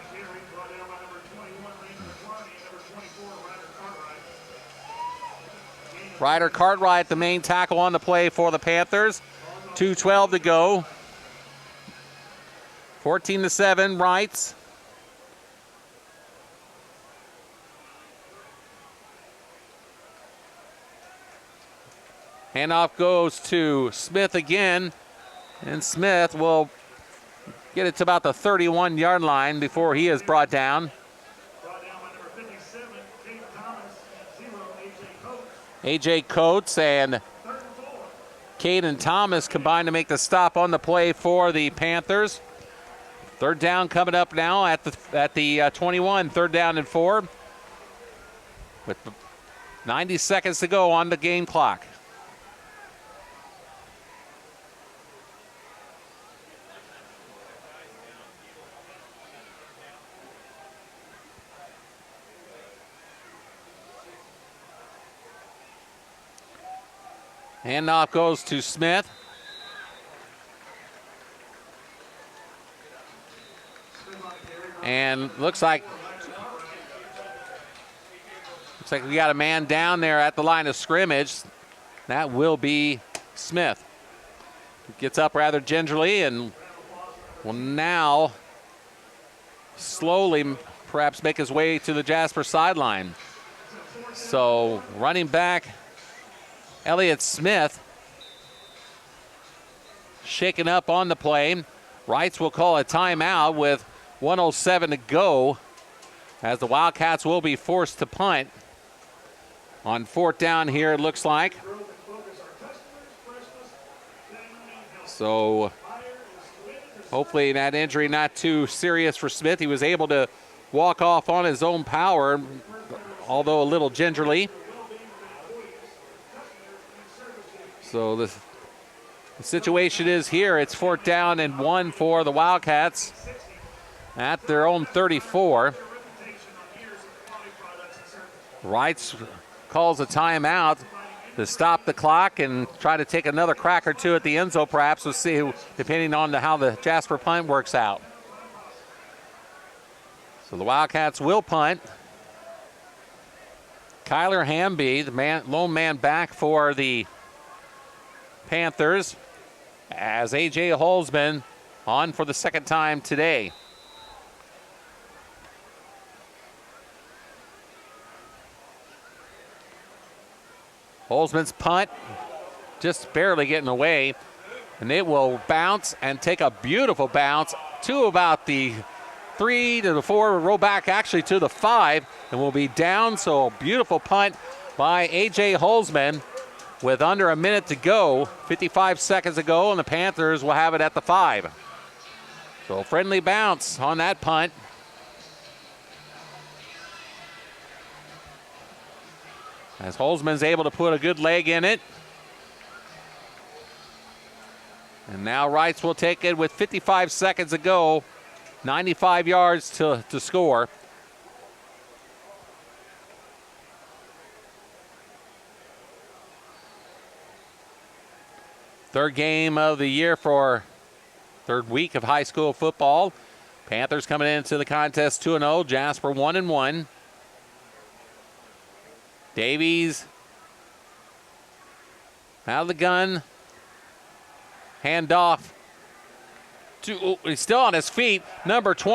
B: Ryder Cartwright, the main tackle on the play for the Panthers. 2:12 to go. 14-7, Reitz. Handoff goes to Smith again, and Smith will get it to about the 31-yard line before he is brought down. A.J. Coates and Caden Thomas combined to make the stop on the play for the Panthers. 3rd down coming up now at the 21, 3rd down and 4. With 90 seconds to go on the game clock. Handoff goes to Smith. And looks like we got a man down there at the line of scrimmage. That will be Smith. Gets up rather gingerly and will now slowly perhaps make his way to the Jasper sideline. So running back Elliott Smith shaken up on the play. Reitz will call a timeout with 1:07 to go as the Wildcats will be forced to punt on 4th down here, it looks like. So hopefully that injury not too serious for Smith. He was able to walk off on his own power, although a little gingerly. So the situation is here. It's 4th down and 1 for the Wildcats at their own 34. Reitz calls a timeout to stop the clock and try to take another crack or two at the end zone perhaps. We'll see, depending on how the Jasper punt works out. So the Wildcats will punt. Kyler Hamby, the lone man back for the Panthers, as A.J. Holzman on for the second time today. Holzman's punt just barely getting away, and it will bounce and take a beautiful bounce to about the 3 to the 4, roll back actually to the 5, and will be down. So a beautiful punt by A.J. Holzman with under a minute to go, 55 seconds to go, and the Panthers will have it at the 5. So a friendly bounce on that punt. As Holzman's able to put a good leg in it. And now Reitz will take it with 55 seconds to go. 95 yards to score. Third game of the year for third week of high school football. Panthers coming into the contest 2-0. Jasper 1-1. Davies out of the gun. Handoff. He's still on his feet. Number 10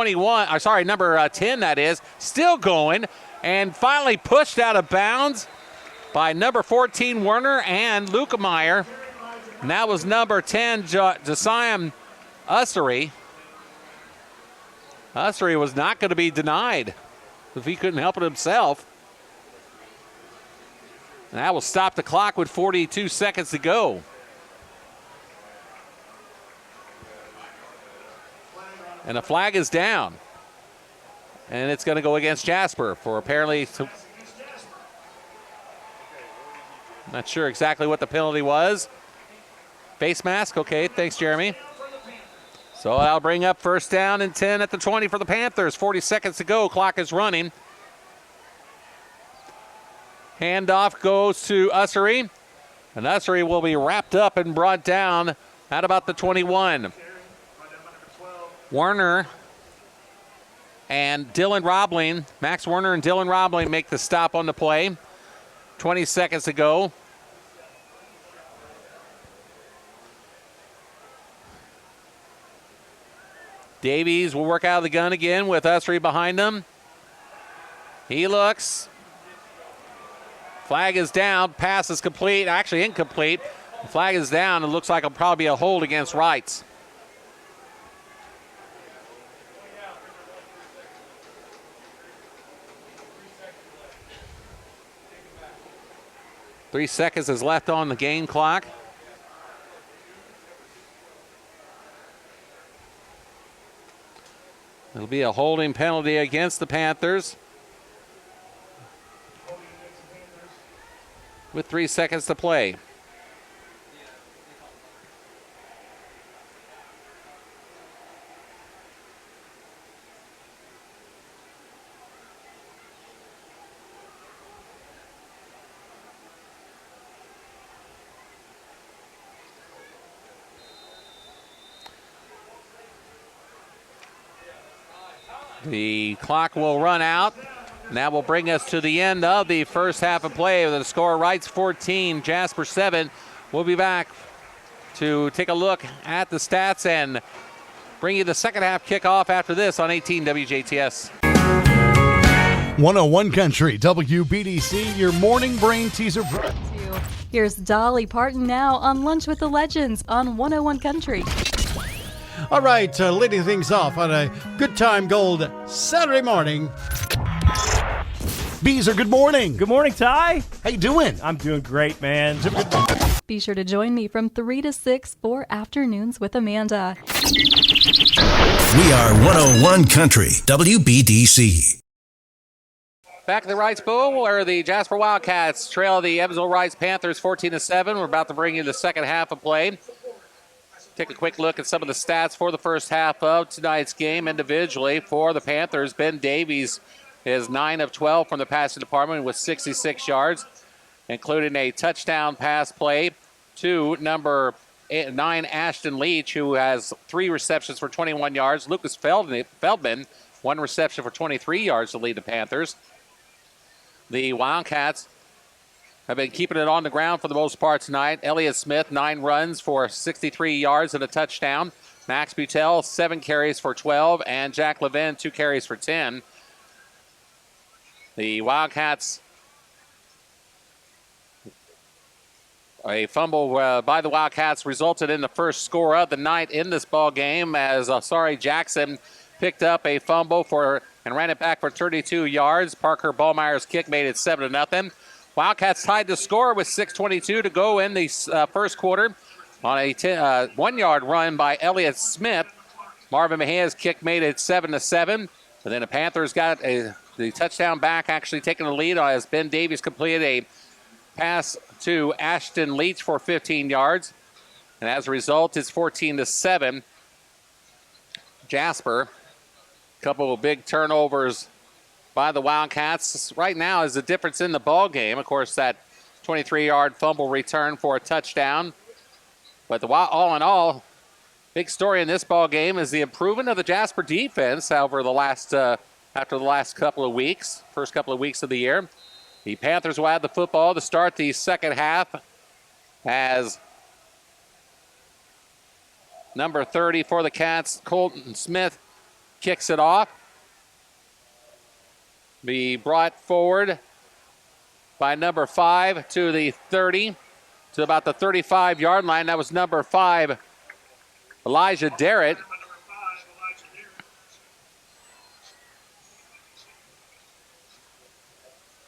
B: that is. Still going. And finally pushed out of bounds by number 14 Werner and Lukemeyer. And that was number 10 Josiah Ussery. Ussery was not going to be denied if he couldn't help it himself. And that will stop the clock with 42 seconds to go. And the flag is down. And it's going to go against Jasper for apparently, not sure exactly what the penalty was. Face mask, okay, thanks Jeremy. So that'll bring up first down and 10 at the 20 for the Panthers. 40 seconds to go, clock is running. Handoff goes to Ussery. And Ussery will be wrapped up and brought down at about the 21. Werner and Dylan Robling, Max Werner and Dylan Robling make the stop on the play. 20 seconds to go. Davies will work out of the gun again with Ussery behind him. He looks. Flag is down. Pass is complete. Actually incomplete. The flag is down. It looks like it'll probably be a hold against Reitz. Three seconds is left on the game clock. It'll be a holding penalty against the Panthers. With 3 seconds to play. The clock will run out. And that will bring us to the end of the first half of play with the score Reitz 14, Jasper 7. We'll be back to take a look at the stats and bring you the second half kickoff after this on 18 WJTS.
A: 101 Country, WBDC, your morning brain teaser.
G: Here's Dolly Parton now on Lunch with the Legends on 101 Country.
H: All right, leading things off on a Good Time Gold Saturday morning.
A: Beezer, good morning.
C: Good morning, Ty.
A: How you doing?
C: I'm doing great, man.
G: Be sure to join me from 3 to 6 for Afternoons with Amanda.
I: We are 101 Country, WBDC.
B: Back at the Reitz Bowl, where the Jasper Wildcats trail the Evansville Reitz Panthers 14-7. We're about to bring you the second half of play. Take a quick look at some of the stats for the first half of tonight's game individually. For the Panthers, Ben Davies is 9 of 12 from the passing department with 66 yards, including a touchdown pass play to number 9, Ashton Leach, who has 3 receptions for 21 yards. Lucas Feldman one reception for 23 yards to lead the Panthers. The Wildcats have been keeping it on the ground for the most part tonight. Elliott Smith, 9 runs for 63 yards and a touchdown. Max Butel, 7 carries for 12, and Jack Levin, 2 carries for 10. The Wildcats, a fumble by the Wildcats resulted in the first score of the night in this ball game as Jackson picked up a fumble and ran it back for 32 yards. Parker Ballmeyer's kick made it 7-0. Wildcats tied the score with 6:22 to go in the first quarter on a 1-yard run by Elliott Smith. Marvin Mejia's kick made it 7-7. But then the Panthers got the touchdown back, actually taking the lead as Ben Davies completed a pass to Ashton Leach for 15 yards. And as a result, it's 14-7. Jasper, a couple of big turnovers by the Wildcats. Right now is the difference in the ball game. Of course, that 23-yard fumble return for a touchdown. But all in all, big story in this ball game is the improvement of the Jasper defense over after the last couple of weeks, first couple of weeks of the year. The Panthers will have the football to start the second half as number 30 for the Cats, Colton Smith, kicks it off. Be brought forward by number 5 to the 30, to about the 35-yard line. That was number 5, Elijah Derritt.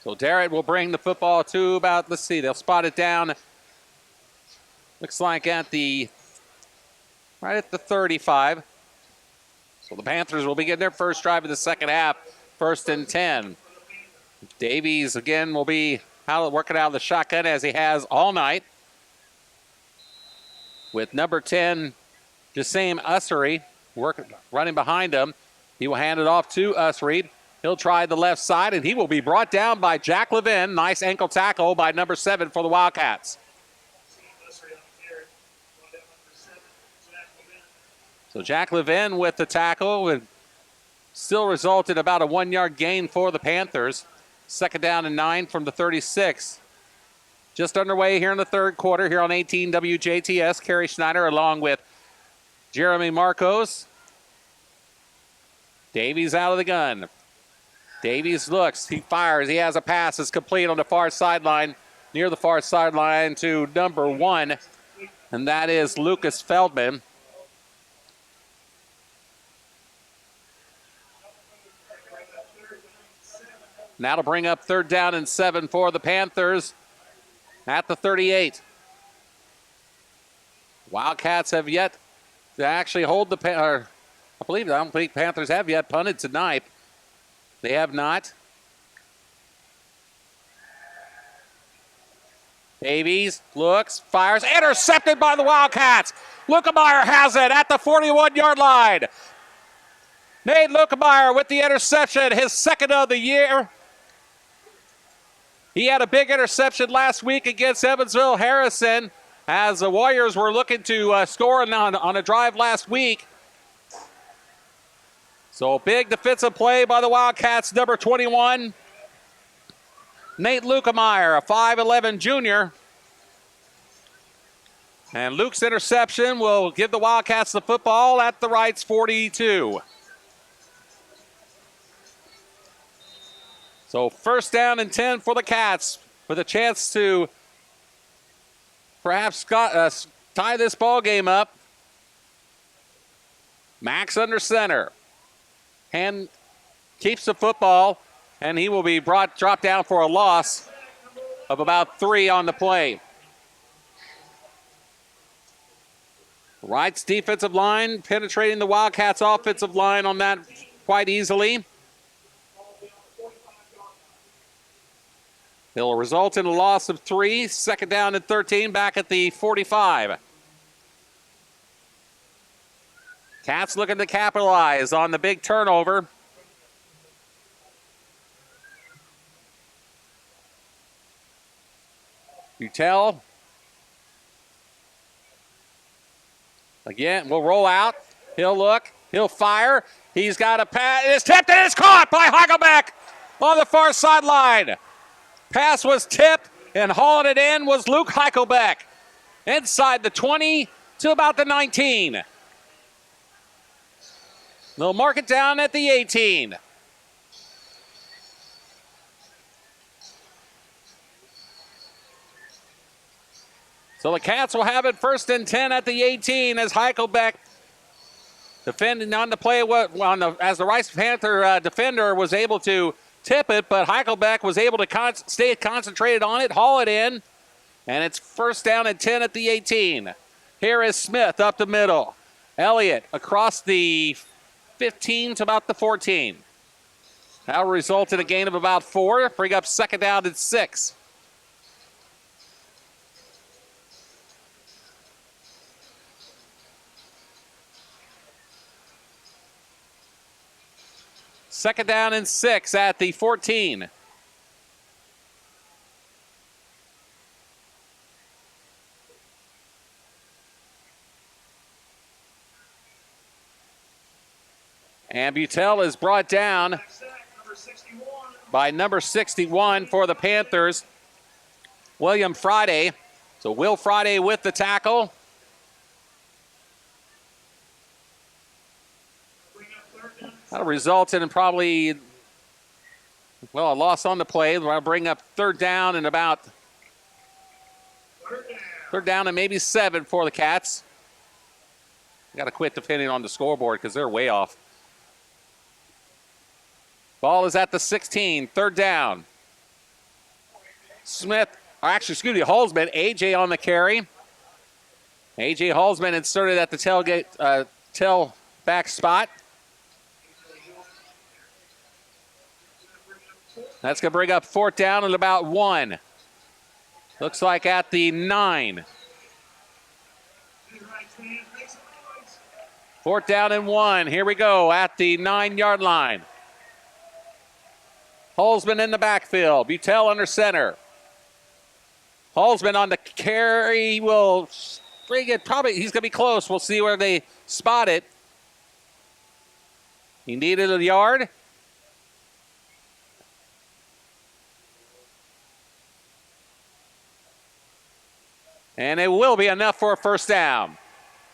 B: So Derritt will bring the football to about, let's see, they'll spot it down. Looks like right at the 35. So the Panthers will begin their first drive of the second half, 1st and 10. Davies again will be working out of the shotgun as he has all night. With number 10, Jassim Ussery, running behind him. He will hand it off to Ussery. He'll try the left side, and he will be brought down by Jack Levin. Nice ankle tackle by number 7 for the Wildcats. So Jack Levin with the tackle would still result in about a 1-yard gain for the Panthers. 2nd down and 9 from the 36. Just underway here in the third quarter here on 18 WJTS. Carey Schneider along with Jeremy Marcos. Davies out of the gun. Davies looks, he fires, he has a pass. It's complete on the far sideline, near the far sideline to number 1, and that is Lucas Feldman. Now to bring up 3rd down and 7 for the Panthers at the 38. Wildcats have yet to actually hold I don't think Panthers have yet punted tonight. They have not. Davies looks, fires, intercepted by the Wildcats. Lukemeyer has it at the 41-yard line. Nate Lukemeyer with the interception, his 2nd of the year. He had a big interception last week against Evansville Harrison as the Warriors were looking to score on a drive last week. So big defensive play by the Wildcats, number 21. Nate Lukemeyer, a 5'11 junior. And Luke's interception will give the Wildcats the football at the Reitz 42. So 1st down and 10 for the Cats with a chance to perhaps tie this ball game up. Max under center. And keeps the football, and he will be dropped down for a loss of about 3 on the play. Wright's defensive line penetrating the Wildcats' offensive line on that quite easily. It'll result in a loss of 3, 2nd down and 13 back at the 45. Cats looking to capitalize on the big turnover. Butel. Again, will roll out. He'll look. He'll fire. He's got a pass. It's tipped and it's caught by Heikelbeck on the far sideline. Pass was tipped, and hauling it in was Luke Heikelbeck. Inside the 20 to about the 19. They'll mark it down at the 18. So the Cats will have it 1st and 10 at the 18 as Heikelbeck defending on the play as the Rice Panther defender was able to tip it, but Heikelbeck was able to stay concentrated on it, haul it in, and it's 1st down and 10 at the 18. Here is Smith up the middle. Elliott across the 15 to about the 14. That'll result in a gain of about 4, bring up 2nd down and 6. Second down and 6 at the 14. And Butel is brought down by number 61 for the Panthers, William Friday. So Will Friday with the tackle. That'll result in probably, a loss on the play. That'll bring up 3rd down and about 3rd down and maybe 7 for the Cats. Got to quit depending on the scoreboard because they're way off. Ball is at the 16, 3rd down. Halsman, AJ on the carry. AJ Halsman inserted at the tailback spot. That's going to bring up 4th down and about 1. Looks like at the 9. 4th down and 1. Here we go at the 9-yard line. Halsman in the backfield. Butel under center. Halsman on the carry will bring it. Probably he's going to be close. We'll see where they spot it. He needed a yard. And it will be enough for a 1st down.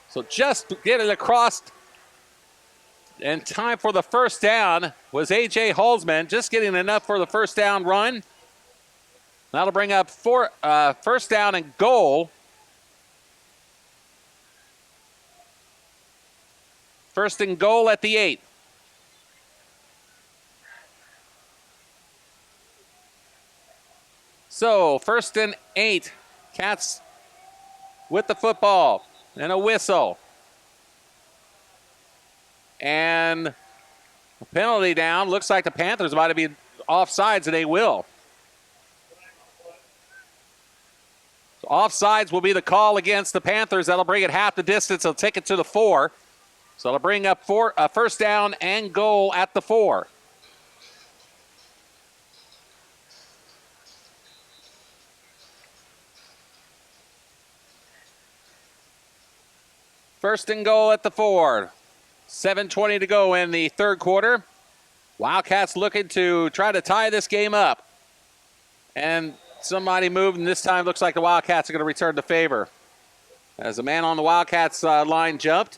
B: So just get it across in time for the 1st down was A.J. Halsman, just getting enough for the 1st down run. That'll bring up 1st down and goal. 1st and goal at the 8. So 1st and 8. Cats with the football and a whistle. And a penalty down. Looks like the Panthers might be offsides, and they will. So offsides will be the call against the Panthers. That'll bring it half the distance. They'll take it to the 4. So it'll bring up 1st down and goal at the 4. First and goal at the 4. 7:20 to go in the 3rd quarter. Wildcats looking to try to tie this game up. And somebody moved, and this time looks like the Wildcats are going to return the favor. As a man on the Wildcats line jumped.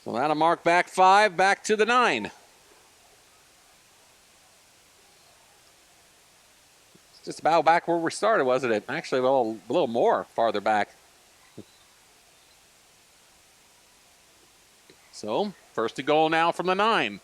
B: So that'll mark back 5, back to the 9. It's just about back where we started, wasn't it? Actually, a little more farther back. So, 1st and goal now from the 9.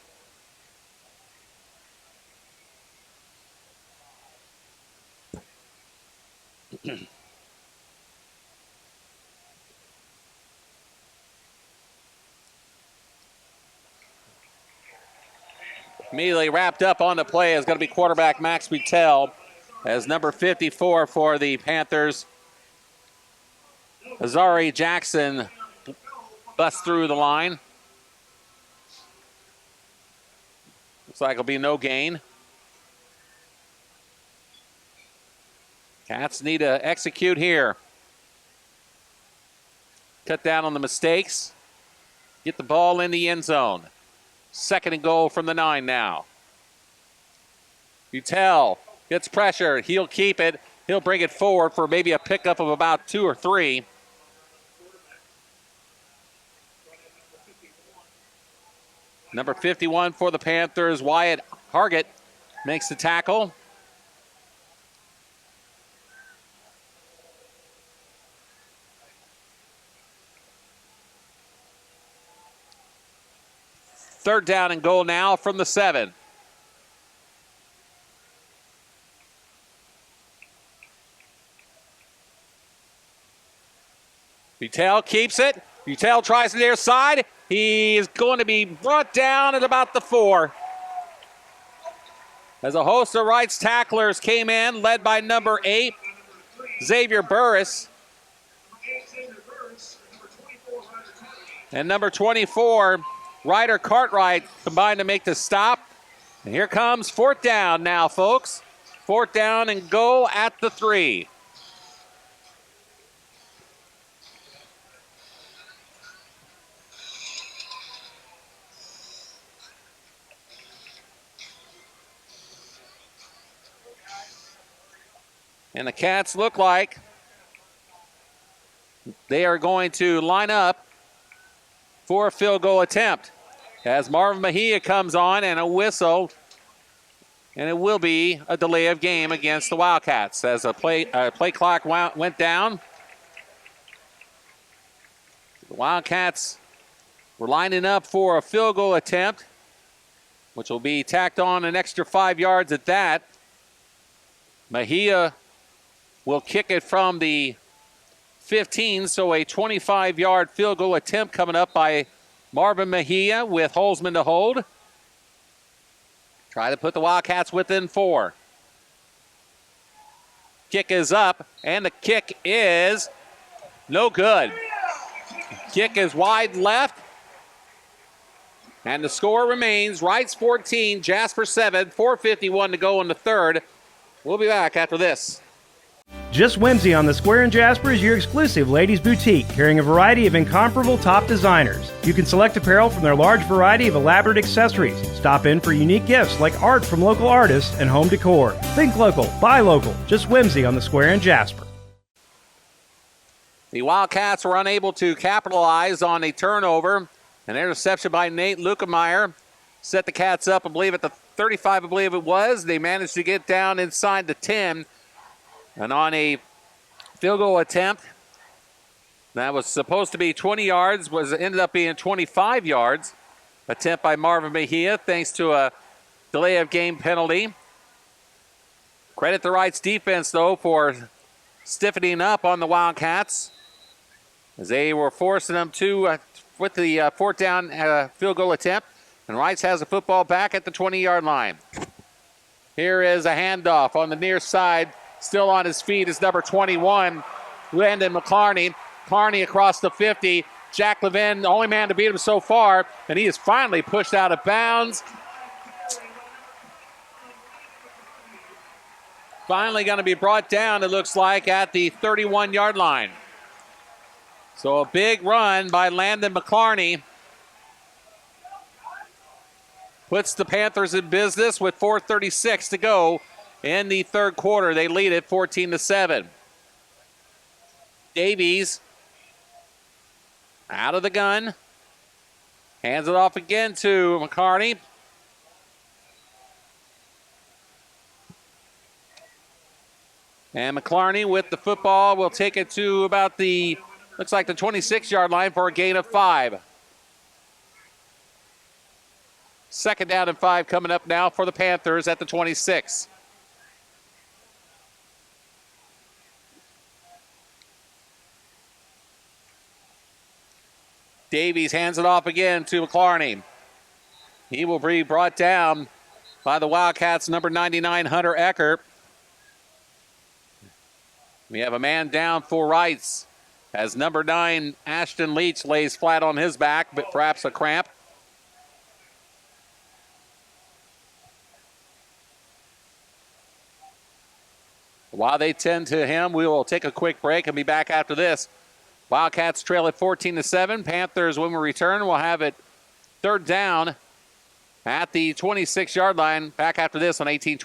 B: Immediately wrapped up on the play is going to be quarterback Max Butel as number 54 for the Panthers. Azari Jackson busts through the line. Looks like it'll be no gain. Cats need to execute here. Cut down on the mistakes. get the ball in the end zone. 2nd and goal from the 9 now. Butel gets pressure. He'll keep it. He'll bring it forward for maybe a pickup of about 2 or 3. Number 51 for the Panthers, Wyatt Hargett, makes the tackle. Third down and goal now from the 7. Butel keeps it. Butel tries the near side. He is going to be brought down at about the 4. As a host of Reitz tacklers came in, led by number 8, Xavier Burris. And number 24, Ryder Cartwright, combined to make the stop. And here comes 4th down now, folks. 4th down and goal at the 3. And the Cats look like they are going to line up for a field goal attempt. As Marvin Mejia comes on and a whistle, and it will be a delay of game against the Wildcats as a play clock went down. The Wildcats were lining up for a field goal attempt, which will be tacked on an extra 5 yards at that. Mejia will kick it from the 15, so a 25-yard field goal attempt coming up by Marvin Mejia with Holzman to hold. Try to put the Wildcats within 4. Kick is up, and the kick is no good. Kick is wide left, and the score remains Reitz 14, Jasper 7, 4:51 to go in the 3rd. We'll be back after this.
C: Just Whimsy on the Square in Jasper is your exclusive ladies' boutique, carrying a variety of incomparable top designers. You can select apparel from their large variety of elaborate accessories. Stop in for unique gifts like art from local artists and home decor. Think local, buy local. Just Whimsy on the Square in Jasper.
B: The Wildcats were unable to capitalize on a turnover. An interception by Nate Lukemeyer set the Cats up, I believe, at the 35, I believe it was. They managed to get down inside the 10. And on a field goal attempt that was supposed to be 20 yards, ended up being 25 yards. Attempt by Marvin Mejia, thanks to a delay of game penalty. Credit the Reitz defense, though, for stiffening up on the Wildcats, as they were forcing them to, with the 4th down field goal attempt. And Reitz has the football back at the 20-yard line. Here is a handoff on the near side. Still on his feet is number 21, Landon McClarney. Carney across the 50. Jack Levin, the only man to beat him so far, and he is finally pushed out of bounds. Finally going to be brought down, it looks like, at the 31-yard line. So a big run by Landon McClarney puts the Panthers in business with 4:36 to go. In the 3rd quarter, they lead it 14-7. Davies out of the gun. Hands it off again to McCarney. And McClarney with the football will take it to about the, looks like the 26-yard line for a gain of 5. 2nd down and 5 coming up now for the Panthers at the 26. Davies hands it off again to McClarney. He will be brought down by the Wildcats, number 99, Hunter Eckert. We have a man down for Reitz as number 9, Ashton Leach, lays flat on his back, but perhaps a cramp. While they tend to him, we will take a quick break and be back after this Wildcats trail at 14-7. Panthers, when we return, will have it third down at the 26-yard line. Back after this on 18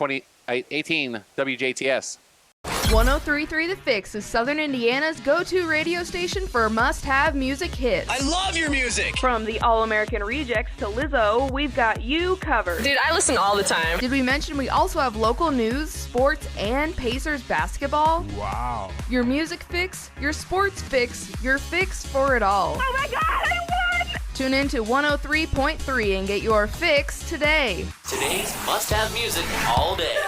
B: WJTS.
J: 103.3 The Fix is Southern Indiana's go-to radio station for must-have music hits.
K: I love your music!
J: From the All-American Rejects to Lizzo, we've got you covered.
L: Dude, I listen all the time.
J: Did we mention we also have local news, sports, and Pacers basketball?
K: Wow.
J: Your music fix, your sports fix, your fix for it all.
L: Oh my God, I won!
J: Tune in to 103.3 and get your fix today.
K: Today's must-have music all day.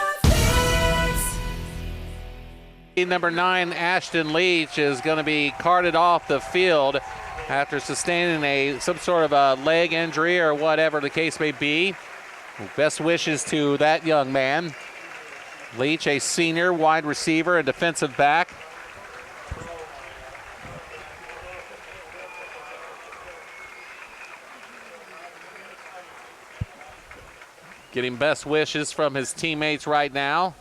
B: Number 9, Ashton Leach, is going to be carted off the field after sustaining some sort of a leg injury or whatever the case may be. Best wishes to that young man. Leach, a senior wide receiver and defensive back. Getting best wishes from his teammates right now.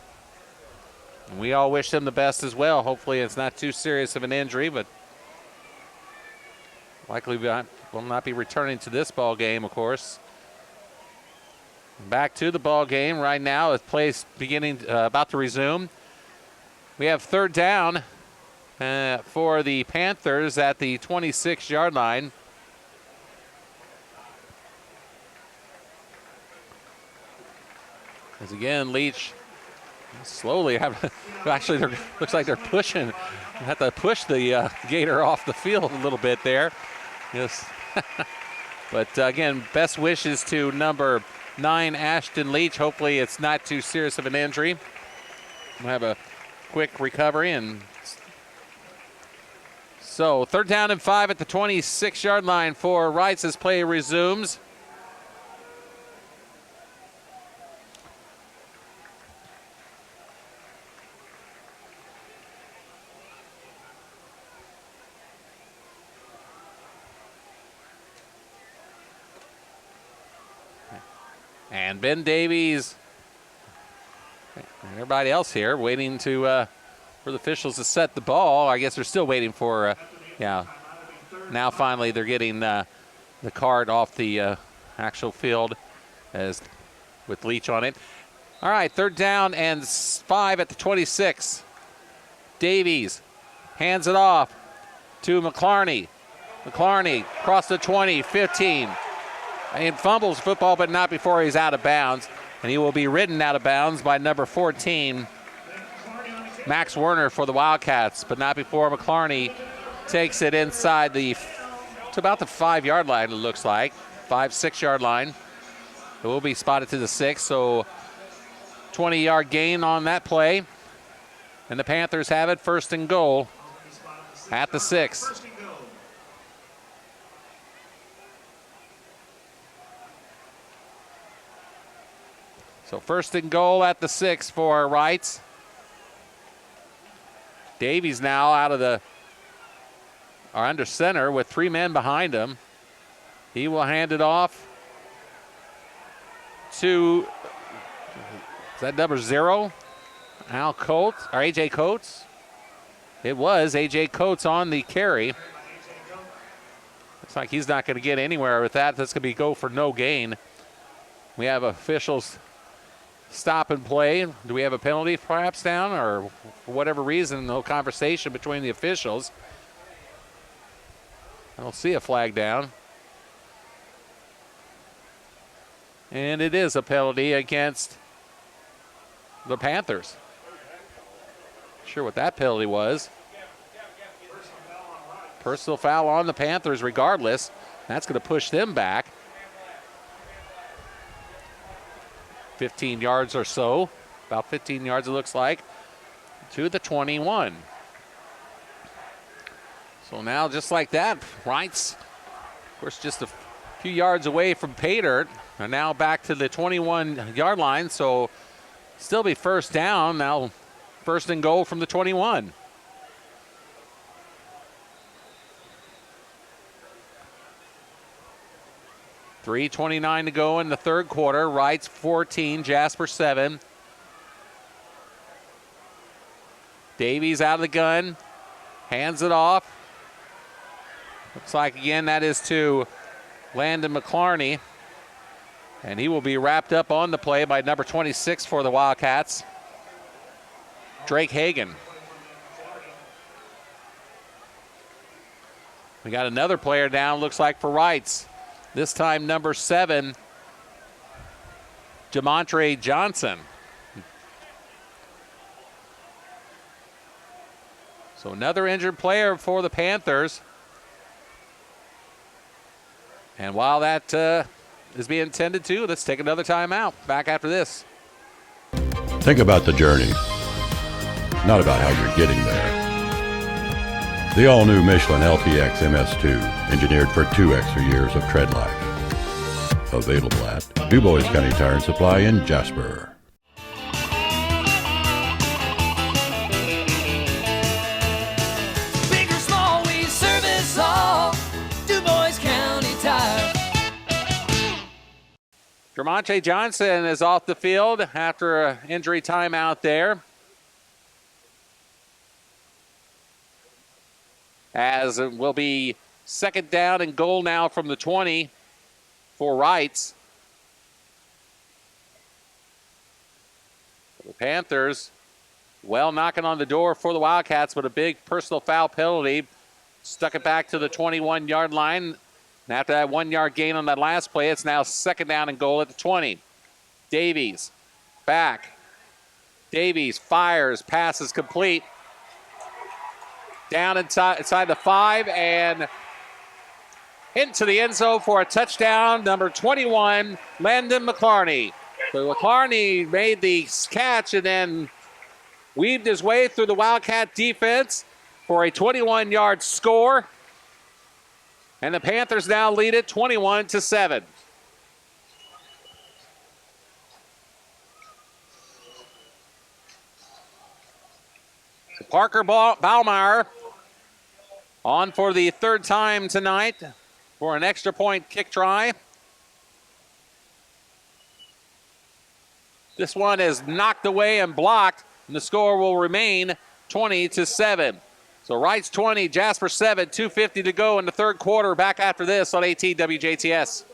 B: We all wish him the best as well. Hopefully it's not too serious of an injury, but likely will not be returning to this ball game, of course. Back to the ball game right now as plays about to resume. We have third down for the Panthers at the 26-yard line. As again, Leach slowly actually looks like they're pushing. Have to push the Gator off the field a little bit there. Yes. But again, best wishes to number 9, Ashton Leach. Hopefully it's not too serious of an injury. We'll have a quick recovery. And so third down and 5 at the 26-yard line for Reitz as play resumes. And Ben Davies and everybody else here waiting for the officials to set the ball. I guess they're still waiting for, now finally they're getting the card off the actual field with Leach on it. All right, third down and 5 at the 26. Davies hands it off to McClarney. McClarney across the 20, 15. And fumbles football, but not before he's out of bounds. And he will be ridden out of bounds by number 14, Max Werner for the Wildcats, but not before McClarney takes it inside to about the 5-yard line, it looks like. 5-6-yard line. It will be spotted to the 6, so 20-yard gain on that play. And the Panthers have it first and goal at the 6. So first and goal at the 6 for Reitz. Davies now under center with 3 men behind him. He will hand it off to, is that number 0? Al Coates, or A.J. Coates? It was A.J. Coates on the carry. Looks like he's not going to get anywhere with that. That's going to be go for no gain. We have officials stop and play. Do we have a penalty perhaps down, or for whatever reason, no conversation between the officials? I don't see a flag down. And it is a penalty against the Panthers. Sure what that penalty was. Personal foul on the Panthers regardless. That's going to push them back 15 yards or so, about 15 yards it looks like, to the 21. So now just like that, Reitz, of course, just a few yards away from pay dirt, are now back to the 21-yard line, so still be first down, now first and goal from the 21. .329 to go in the third quarter. Reitz 14, Jasper 7. Davies out of the gun, hands it off Looks like, again, that is to Landon McClarney. And he will be wrapped up on the play by number 26 for the Wildcats, Drake Hagan. We got another player down, looks like, for Reitz. This time, number 7, Demontre Johnson. So another injured player for the Panthers. And while that is being tended to, let's take another timeout. Back after this.
M: Think about the journey, not about how you're getting there. The all-new Michelin LTX MS2, engineered for 2 extra years of tread life. Available at DuBois County Tire and Supply in Jasper.
N: Big or small, we service all. DuBois County Tire.
B: Demontre Johnson is off the field after an injury timeout there. As it will be second down and goal now from the 20 for Reitz. The Panthers, well, knocking on the door for the Wildcats, but a big personal foul penalty. Stuck it back to the 21-yard line. And after that 1-yard gain on that last play, it's now second down and goal at the 20. Davies back. Davies fires, pass is complete. Down inside the 5 and into the end zone for a touchdown. Number 21, Landon McClarney. So McClarney made the catch and then weaved his way through the Wildcat defense for a 21-yard score. And the Panthers now lead it 21-7. So Parker Baumeier on for the third time tonight for an extra point kick try. This one is knocked away and blocked, and the score will remain 20-7. So Reitz 20, Jasper 7, 2:50 to go in the third quarter. Back after this on 18 WJTS.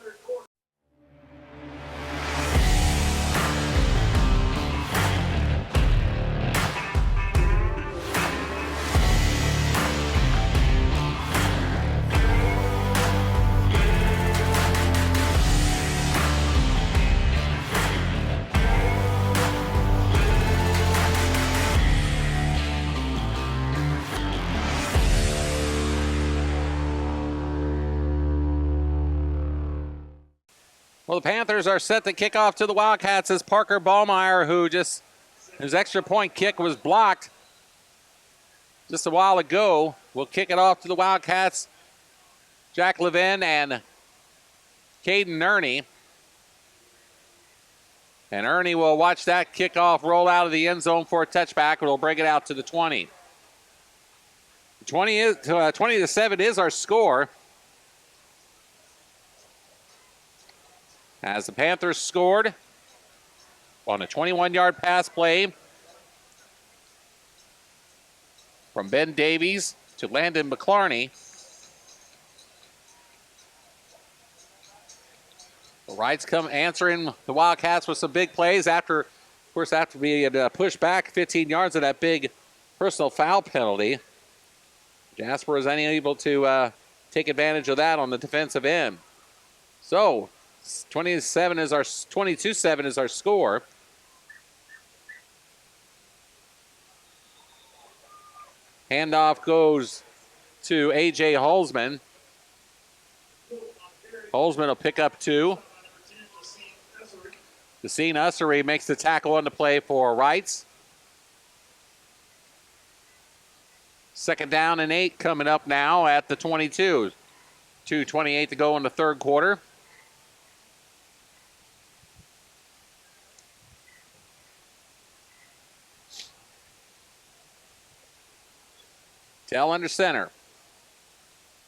B: Well, the Panthers are set to kick off to the Wildcats as Parker Baumeier, whose extra point kick was blocked just a while ago, will kick it off to the Wildcats. Jack Levin and Caden Ernie. And Ernie will watch that kickoff roll out of the end zone for a touchback, and will bring it out to the 20. 20-7 is our score. As the Panthers scored on a 21-yard pass play from Ben Davies to Landon McClarney. The Reitz come answering the Wildcats with some big plays after being pushed back 15 yards of that big personal foul penalty. Jasper is unable to take advantage of that on the defensive end. So 22-7 is our score. Handoff goes to A.J. Holzman. Holzman will pick up 2. Yassine Ussery makes the tackle on the play for Reitz. Second down and 8 coming up now at the 22. 2:28 to go in the third quarter. Tell under center.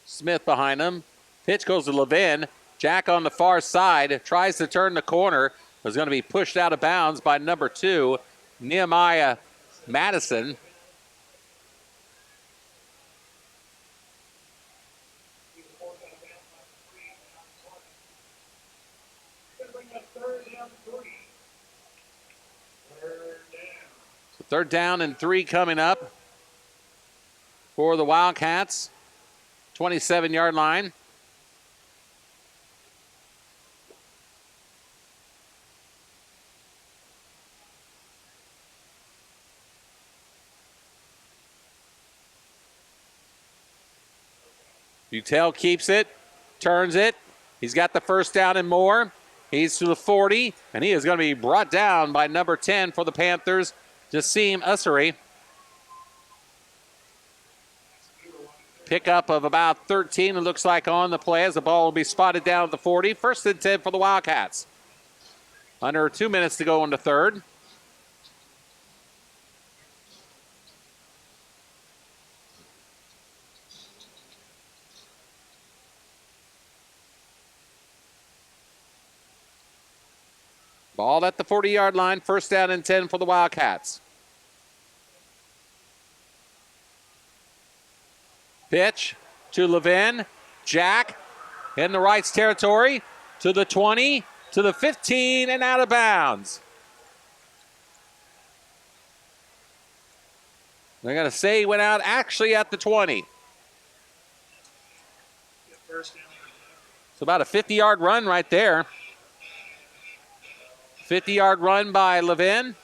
B: Smith behind him. Pitch goes to Levin. Jack on the far side. Tries to turn the corner. Was going to be pushed out of bounds by number 2, Nehemiah Madison. 3rd down and 3 coming up for the Wildcats. 27-yard line. Butel keeps it, turns it. He's got the 1st down and more. He's to the 40, and he is going to be brought down by number 10 for the Panthers, Jassim Ussery. Pickup of about 13, it looks like, on the play as the ball will be spotted down at the 40. 1st and 10 for the Wildcats. Under 2 minutes to go into 3rd. Ball at the 40-yard line, 1st down and 10 for the Wildcats. Pitch to Levin. Jack in the Reitz territory to the 20, to the 15, and out of bounds. They're going to say he went out actually at the 20. It's about a 50-yard run right there. 50-yard run by Levin.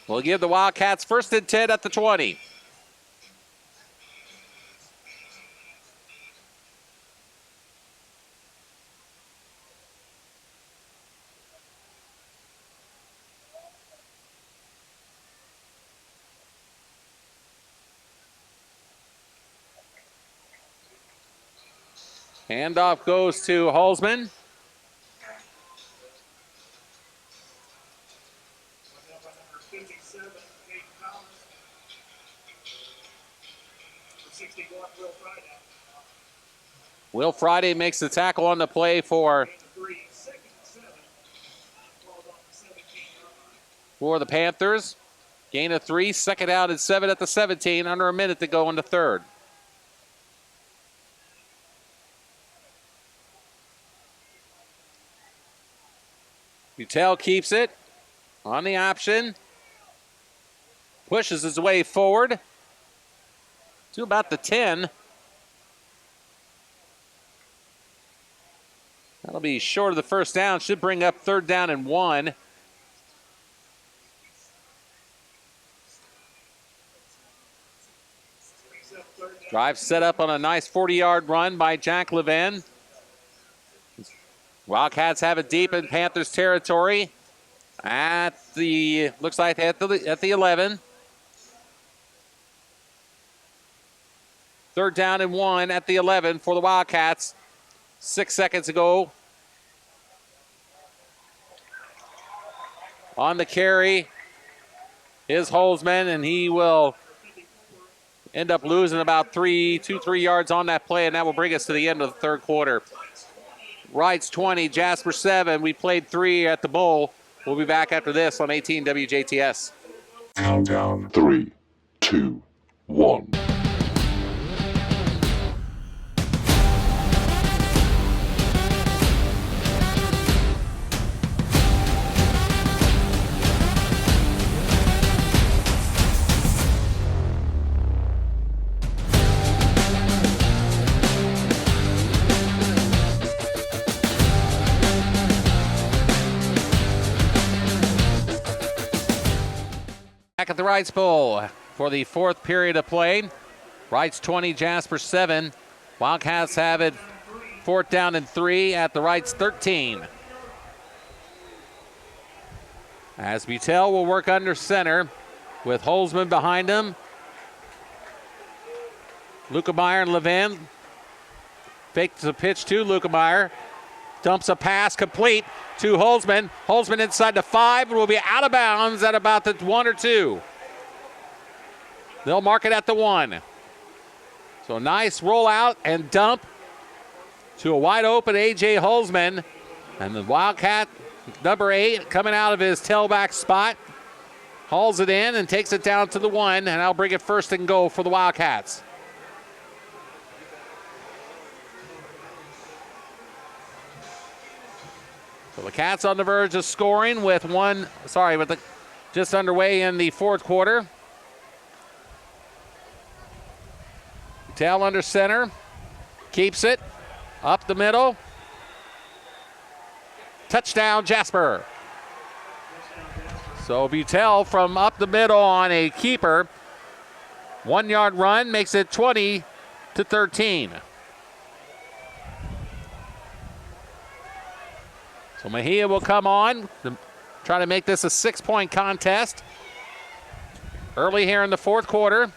B: We'll give the Wildcats 1st and 10 at the 20. Handoff goes to Holzman. Will Friday makes the tackle on the play for the Panthers. Gain of 3, 2nd out and 7 at the 17, under a minute to go into 3rd. Butel keeps it on the option. Pushes his way forward to about the 10. That'll be short of the 1st down. Should bring up 3rd down and 1. Drive set up on a nice 40-yard run by Jack Levin. Wildcats have it deep in Panthers territory at the, looks like at the 11. 3rd down and 1 at the 11 for the Wildcats. 6 seconds ago. On the carry is Holzman, and he will end up losing about 3 yards on that play, and that will bring us to the end of the 3rd quarter. Reitz 20, Jasper 7. We played 3 at the bowl. We'll be back after this on 18 WJTS.
O: Countdown 3, 2, 1.
B: Back at the Reitz Bowl for the 4th period of play. Reitz 20, Jasper 7. Wildcats have it 4th down and 3 at the Reitz 13. As Butel will work under center with Holzman behind him. Lukemeyer and Levin. Fakes a pitch to Lukemeyer. Dumps a pass complete to Holzman. Holzman inside the 5 and will be out of bounds at about the 1 or 2. They'll mark it at the 1. So nice rollout and dump to a wide open A.J. Holzman. And the Wildcat, number 8, coming out of his tailback spot, hauls it in and takes it down to the 1, and I'll bring it 1st and goal for the Wildcats. So the Cats on the verge of scoring with just underway in the fourth quarter. Butel under center. Keeps it. Up the middle. Touchdown, Jasper. So Butel from up the middle on a keeper. 1 yard run makes it 20-13. So Mejia will come on, try to make this a 6-point contest. Early here in the fourth quarter.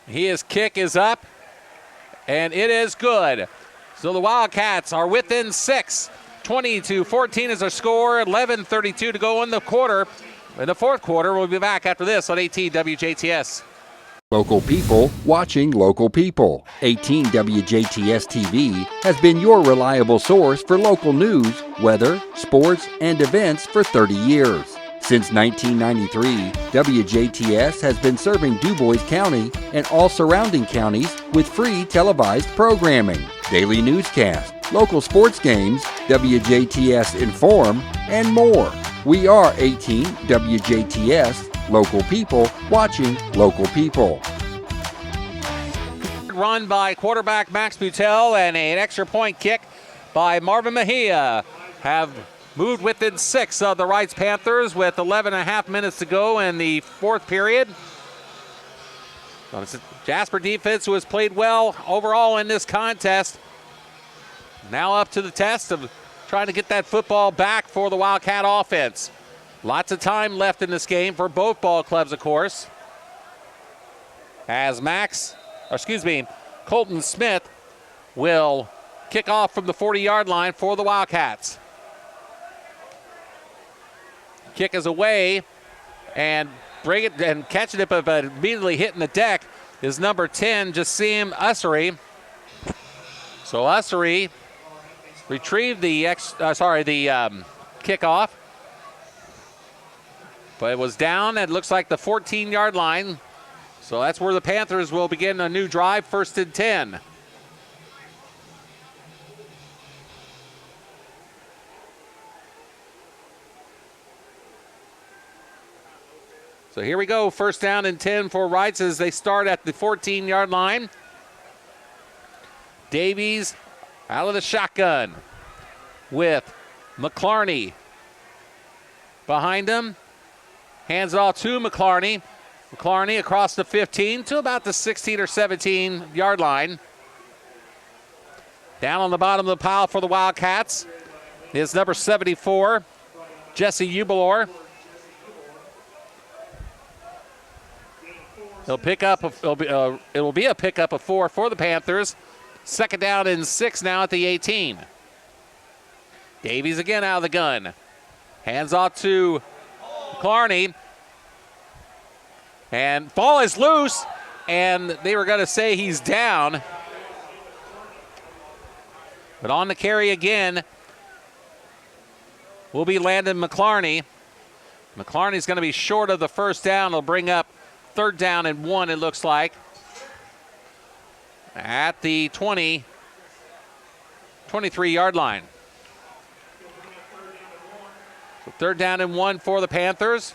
B: His kick is up, and it is good. So the Wildcats are within 6. 20-14 is their score. 11:32 to go in the quarter. In the fourth quarter, we'll be back after this on 18 WJTS.
P: Local people watching local people. 18 WJTS TV has been your reliable source for local news, weather, sports, and events for 30 years. Since 1993, WJTS has been serving DuBois County and all surrounding counties with free televised programming, daily newscasts, local sports games, WJTS Inform, and more. We are 18 WJTS, local people watching local people.
B: Run by quarterback Max Butel and an extra point kick by Marvin Mejia have moved within 6 of the Reitz Panthers with 11.5 minutes to go in the fourth period. Jasper defense, who has played well overall in this contest, now up to the test of trying to get that football back for the Wildcat offense. Lots of time left in this game for both ball clubs, of course. As Colton Smith will kick off from the 40-yard line for the Wildcats. Kick is away, and bring it and catching it, but immediately hitting the deck is number 10, Jassim Ussery. So Ussery retrieved the kickoff, but it was down. It looks like the 14-yard line. So that's where the Panthers will begin a new drive, 1st and 10. So here we go, 1st down and 10 for Reitz as they start at the 14-yard line. Davies out of the shotgun with McClarney behind him. Hands it off to McClarney. McClarney across the 15 to about the 16 or 17-yard line. Down on the bottom of the pile for the Wildcats is number 74, Jesse Ubelor. It'll be a pickup of 4 for the Panthers. 2nd down and 6 now at the 18. Davies again out of the gun. Hands off to McClarney. And ball is loose, and they were going to say he's down. But on the carry again will be Landon McClarney. McClarney's going to be short of the 1st down. He'll bring up 3rd down and 1, it looks like, at the 23-yard line. So 3rd down and 1 for the Panthers.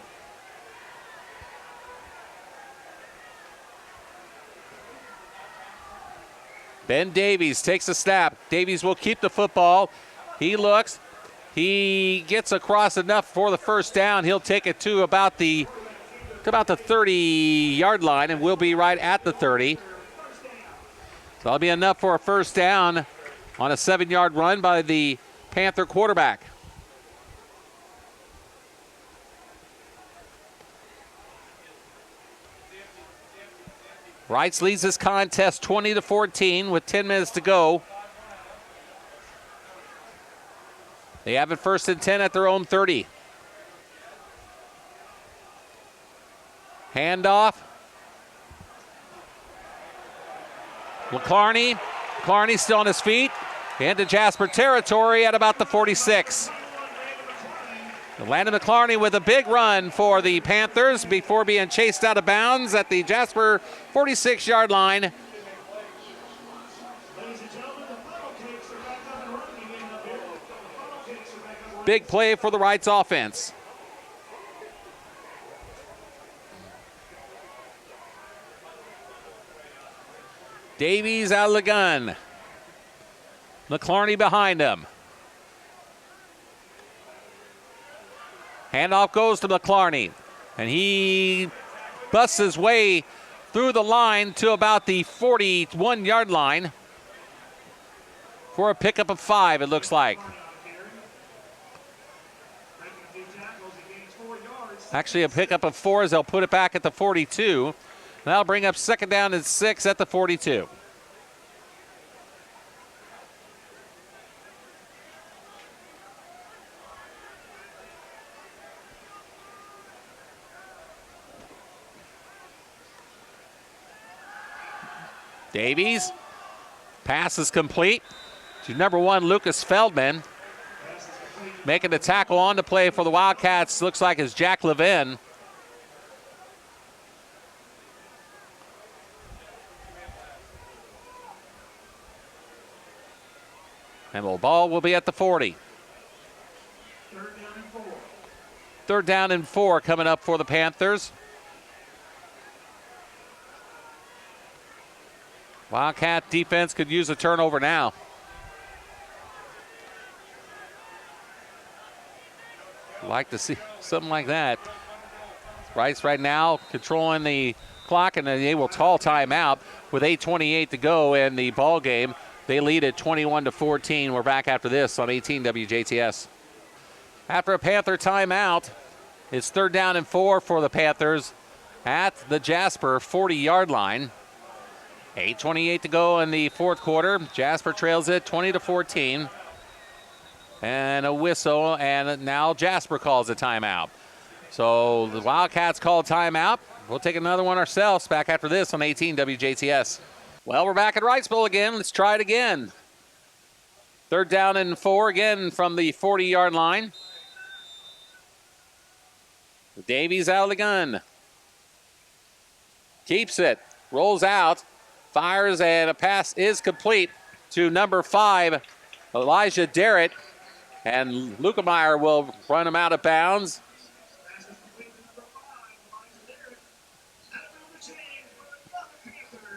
B: Ben Davies takes a snap. Davies will keep the football. He looks. He gets across enough for the 1st down. He'll take it to about the 30-yard line, and we'll be right at the 30. So that'll be enough for a 1st down on a 7-yard run by the Panther quarterback. Reitz leads this contest 20-14 with 10 minutes to go. They have it 1st and 10 at their own 30. Handoff. McClarney. McClarney still on his feet. Into Jasper territory at about the 46. Landon McClarney with a big run for the Panthers before being chased out of bounds at the Jasper 46-yard line. Big play for the Reitz offense. Davies out of the gun. McClarney behind him. Handoff goes to McClarney, and he busts his way through the line to about the 41-yard line for a pickup of 5, it looks like. Actually, a pickup of 4 as they'll put it back at the 42. That'll bring up 2nd down and 6 at the 42. Davies, pass is complete to number 1, Lucas Feldman. Making the tackle on the play for the Wildcats, looks like it's Jack Levin. And the ball will be at the 40. 3rd down and 4 coming up for the Panthers. Wildcat defense could use a turnover now. Like to see something like that. Reitz right now controlling the clock, and they will call timeout with 8:28 to go in the ball game. They lead at 21-14. We're back after this on 18 WJTS. After a Panther timeout, it's 3rd down and 4 for the Panthers at the Jasper 40-yard line. 8:28 to go in the 4th quarter. Jasper trails it 20-14. And a whistle, and now Jasper calls a timeout. So the Wildcats call timeout. We'll take another one ourselves back after this on 18 WJTS. Well, we're back at Wrightsville again. Let's try it again. 3rd down and 4 again from the 40-yard line. Davies out of the gun. Keeps it. Rolls out. Fires, and a pass is complete to number 5, Elijah Derritt. And Lukemeyer will run him out of bounds.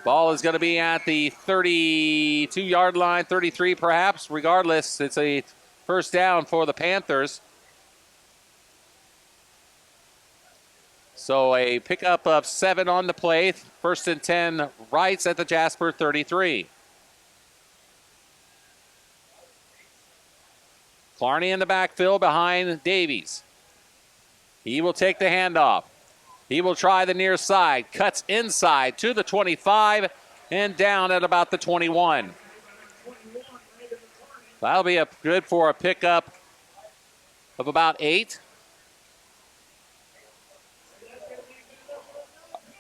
B: Ball is going to be at the 32-yard line, 33 perhaps. Regardless, it's a 1st down for the Panthers. So a pickup of 7 on the play. 1st and 10, Reitz at the Jasper 33. Clarney in the backfield behind Davies. He will take the handoff. He will try the near side. Cuts inside to the 25 and down at about the 21. That'll be good for a pickup of about 8.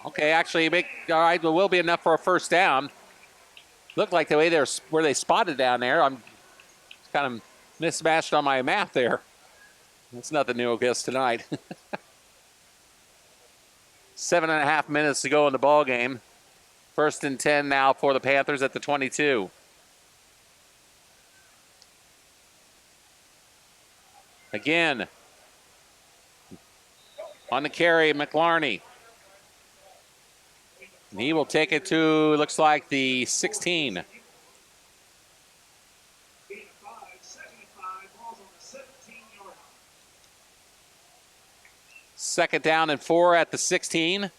B: Okay, actually, all right, there will be enough for a 1st down. Looked like the way where they spotted down there. I'm kind of mismatched on my math there. That's nothing new, I guess, tonight. 7.5 minutes to go in the ball game. 1st and 10 now for the Panthers at the 22. Again, on the carry, McClarney. And he will take it to, looks like, the 16. Second down and 4 at the 16.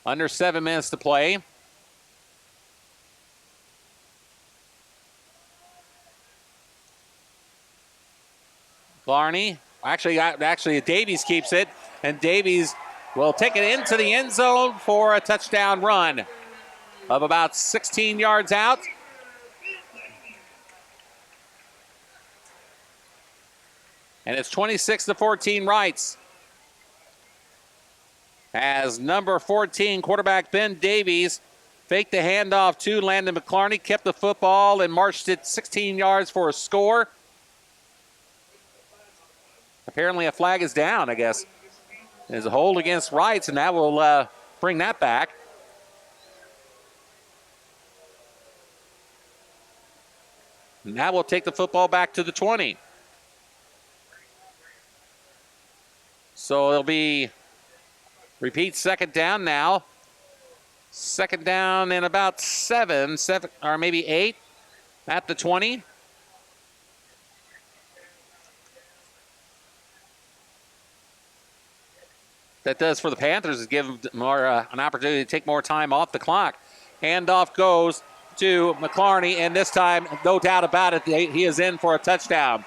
B: Under 7 minutes to play. Clarney, actually Davies keeps it, and Davies will take it into the end zone for a touchdown run of about 16 yards out. And it's 26-14 Reitz. As number 14 quarterback Ben Davies faked the handoff to Landon McClarney, kept the football and marched it 16 yards for a score. Apparently a flag is down, I guess. There's a hold against Reitz, and that will bring that back. And that will take the football back to the 20. So it'll be, repeat, second down now. Second down and about seven, or maybe 8 at the 20. That does for the Panthers is give them more an opportunity to take more time off the clock. Handoff goes to McClarney, and this time, no doubt about it, he is in for a touchdown.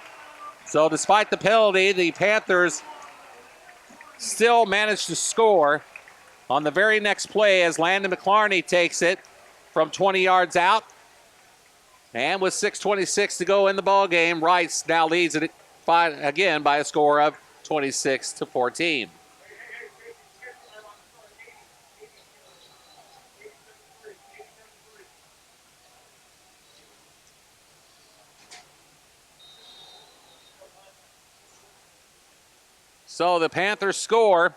B: So despite the penalty, the Panthers still managed to score on the very next play as Landon McClarney takes it from 20 yards out. And with 6:26 to go in the ball game, Reitz now leads it by a score of 26-14. So the Panthers score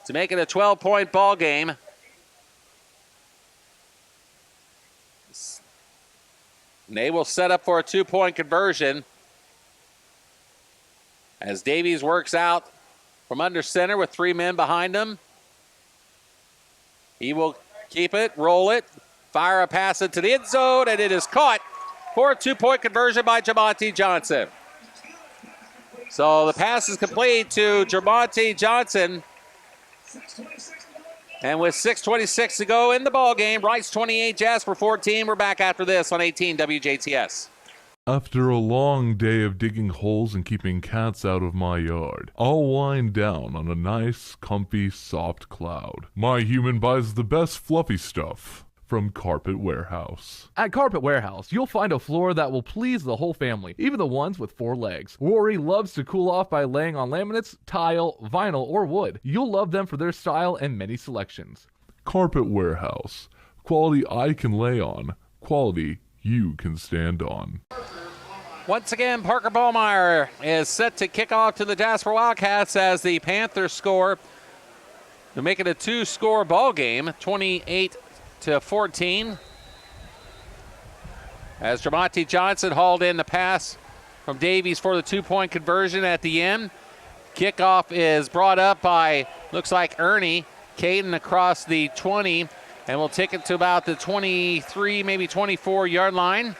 B: to make it a 12-point ball game. They will set up for a 2-point conversion as Davies works out from under center with 3 men behind him. He will keep it, roll it, fire a pass into the end zone, and it is caught for a 2-point conversion by Jamonte Johnson. So the pass is complete to Jamonte Johnson. And with 6:26 to go in the ball game, Reitz 28, Jasper 14. We're back after this on 18 WJTS.
Q: After a long day of digging holes and keeping cats out of my yard, I'll wind down on a nice, comfy, soft cloud. My human buys the best fluffy stuff from Carpet Warehouse.
R: At Carpet Warehouse, you'll find a floor that will please the whole family, even the ones with 4 legs. Rory loves to cool off by laying on laminates, tile, vinyl, or wood. You'll love them for their style and many selections.
Q: Carpet Warehouse. Quality I can lay on. Quality you can stand on.
B: Once again, Parker Ballmeyer is set to kick off to the Jasper Wildcats as the Panthers score to make it a 2-score ball game, 28-14. As Jamonte Johnson hauled in the pass from Davies for the 2-point conversion at the end. Kickoff is brought up by, looks like Ernie Caden across the 20, and we'll take it to about the 23, maybe 24-yard line.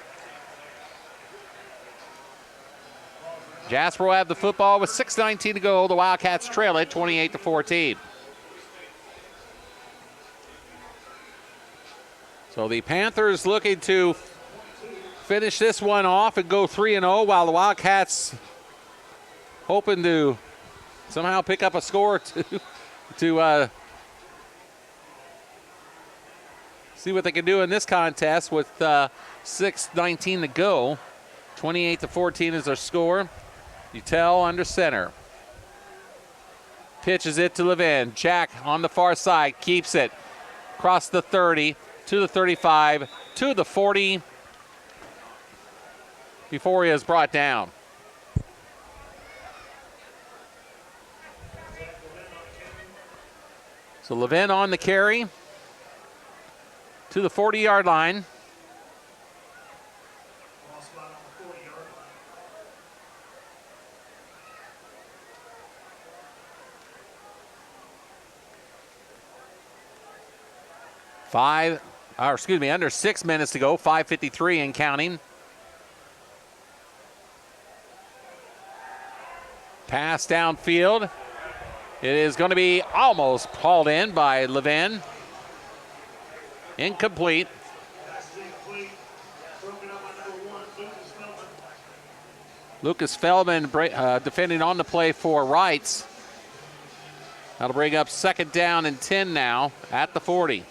B: Jasper will have the football with 6:19 to go. The Wildcats trail it 28-14. So the Panthers looking to finish this one off and go 3-0, while the Wildcats hoping to somehow pick up a score to see what they can do in this contest with 6:19 to go. 28-14 is their score. Utel under center. Pitches it to Levin. Jack on the far side keeps it across the 30 to the 35 to the 40 before he is brought down. So Levin on the carry to the 40-yard line. Under 6 minutes to go, 5:53 and counting. Pass downfield. It is going to be almost hauled in by Levin. Incomplete. Lucas Feldman defending on the play for Reitz. That'll bring up 2nd down and 10 now at the 40.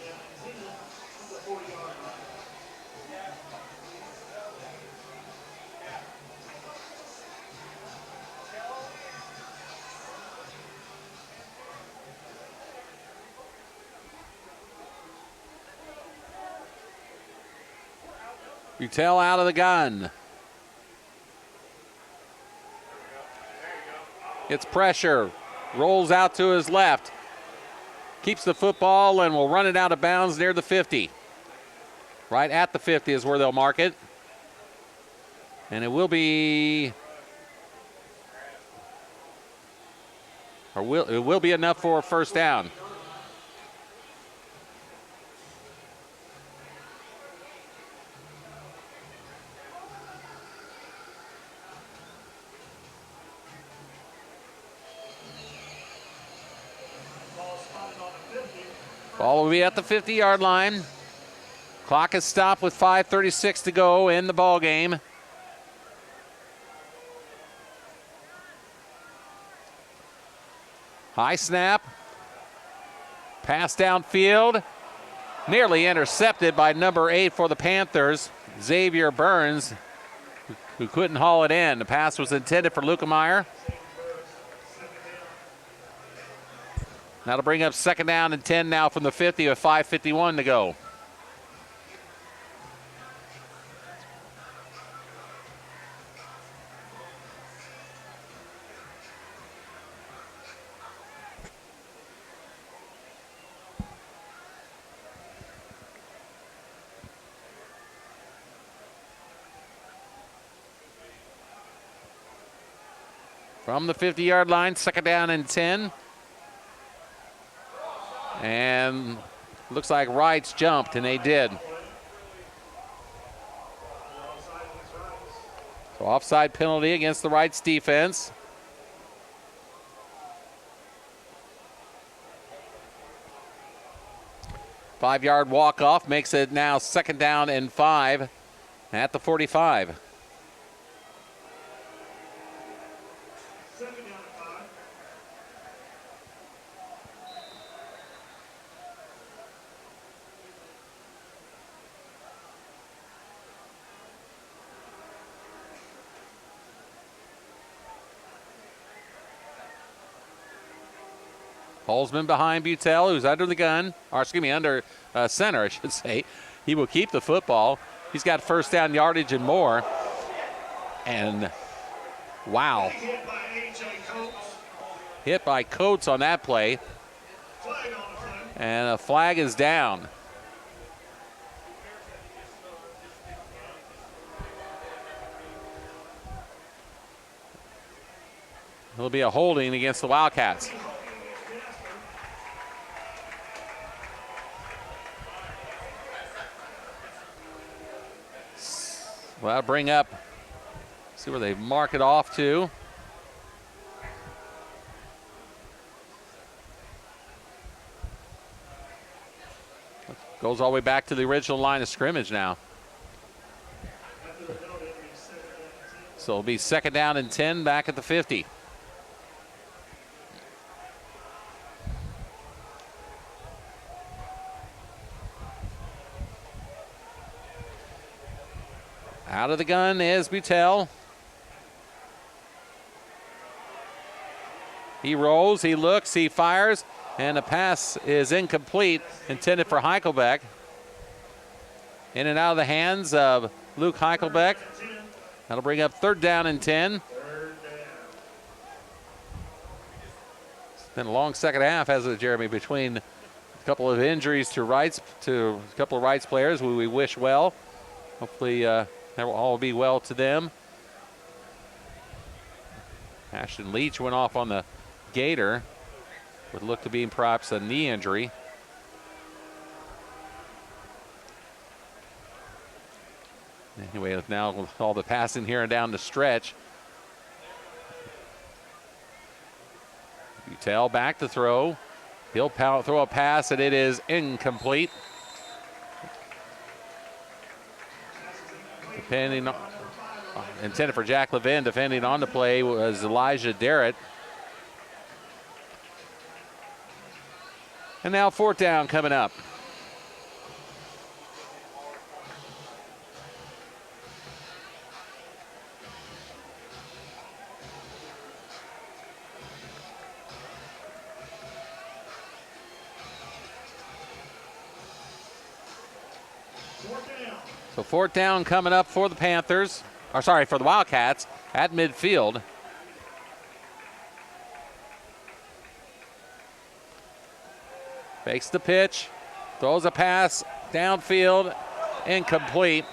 B: Butel out of the gun. Gets pressure. Rolls out to his left. Keeps the football and will run it out of bounds near the 50. Right at the 50 is where they'll mark it. And it will be... it will be enough for a first down. Ball will be at the 50-yard line. Clock is stopped with 5:36 to go in the ball game. High snap. Pass downfield. Nearly intercepted by number 8 for the Panthers, Xavier Burns, who couldn't haul it in. The pass was intended for Lukemeyer. That'll bring up second down and 10 now from the 50 with 5:51 to go. From the 50-yard line, second down and 10. And looks like Reitz jumped, and they did. So offside penalty against the Reitz defense. Five-yard walk-off makes it now second down and 5 at the 45. Holzman behind Butel, who's under the gun, or excuse me, under center, I should say. He will keep the football. He's got first down yardage and more. And wow. Hit by Coates on that play. And a flag is down. It'll be a holding against the Wildcats. Well, that'll bring up, see where they mark it off to. Goes all the way back to the original line of scrimmage now. So it'll be second down and 10 back at the 50. Out of the gun is Butel. He rolls, he looks, he fires, and the pass is incomplete, intended for Heichelbeck. In and out of the hands of Luke Heichelbeck. That'll bring up third down and 10. It's been a long second half, hasn't it, Jeremy, between a couple of injuries to a couple of Reitz players who we wish well. Hopefully, that will all be well to them. Ashton Leach went off on the gator. Would look to be perhaps a knee injury. Anyway, now with all the passing here and down the stretch. Butel back to throw. He'll throw a pass, and it is incomplete. Intended for Jack Levin. Defending on the play was Elijah Derritt. And now fourth down coming up. So 4th down coming up for the Panthers, or sorry, for the Wildcats at midfield. Fakes the pitch, throws a pass downfield, incomplete.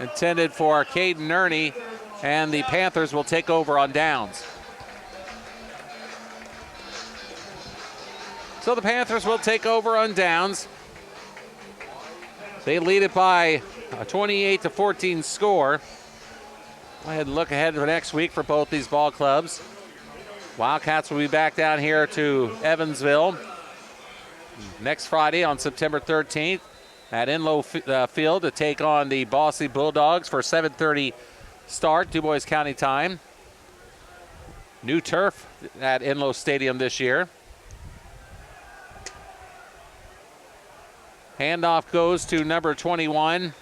B: Intended for Caden Nerney, and the Panthers will take over on downs. So the Panthers will take over on downs. They lead it by a 28-14 score. Go ahead and look ahead for next week for both these ball clubs. Wildcats will be back down here to Evansville next Friday on September 13th at Inlow Field to take on the Bossy Bulldogs for a 7:30 start, DuBois County time. New turf at Inlow Stadium this year. Handoff goes to number 21.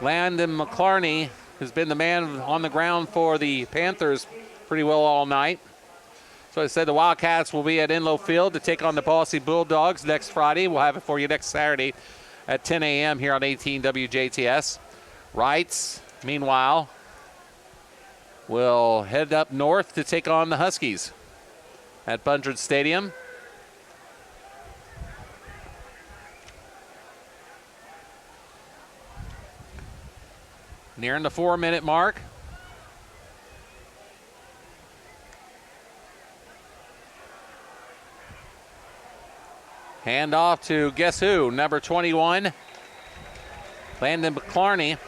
B: Landon McClarney has been the man on the ground for the Panthers pretty well all night. So I said the Wildcats will be at Inlow Field to take on the Bossy Bulldogs next Friday. We'll have it for you next Saturday at 10 a.m. here on 18 WJTS. Reitz, meanwhile, will head up north to take on the Huskies at Bundred Stadium. Nearing the 4-minute mark. Hand off to guess who? Number 21, Landon McClarney.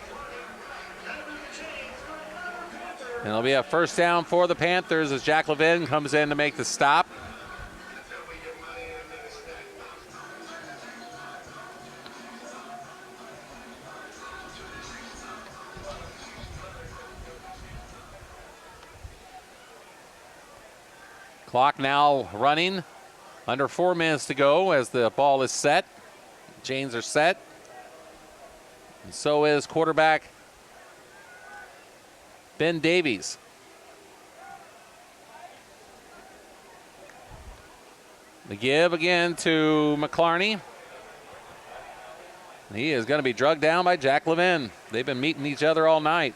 B: And it'll be a first down for the Panthers as Jack Levin comes in to make the stop. Clock now running. Under 4 minutes to go as the ball is set. Chains are set. And so is quarterback Ben Davies. The give again to McClarney. He is going to be drugged down by Jack Levin. They've been meeting each other all night.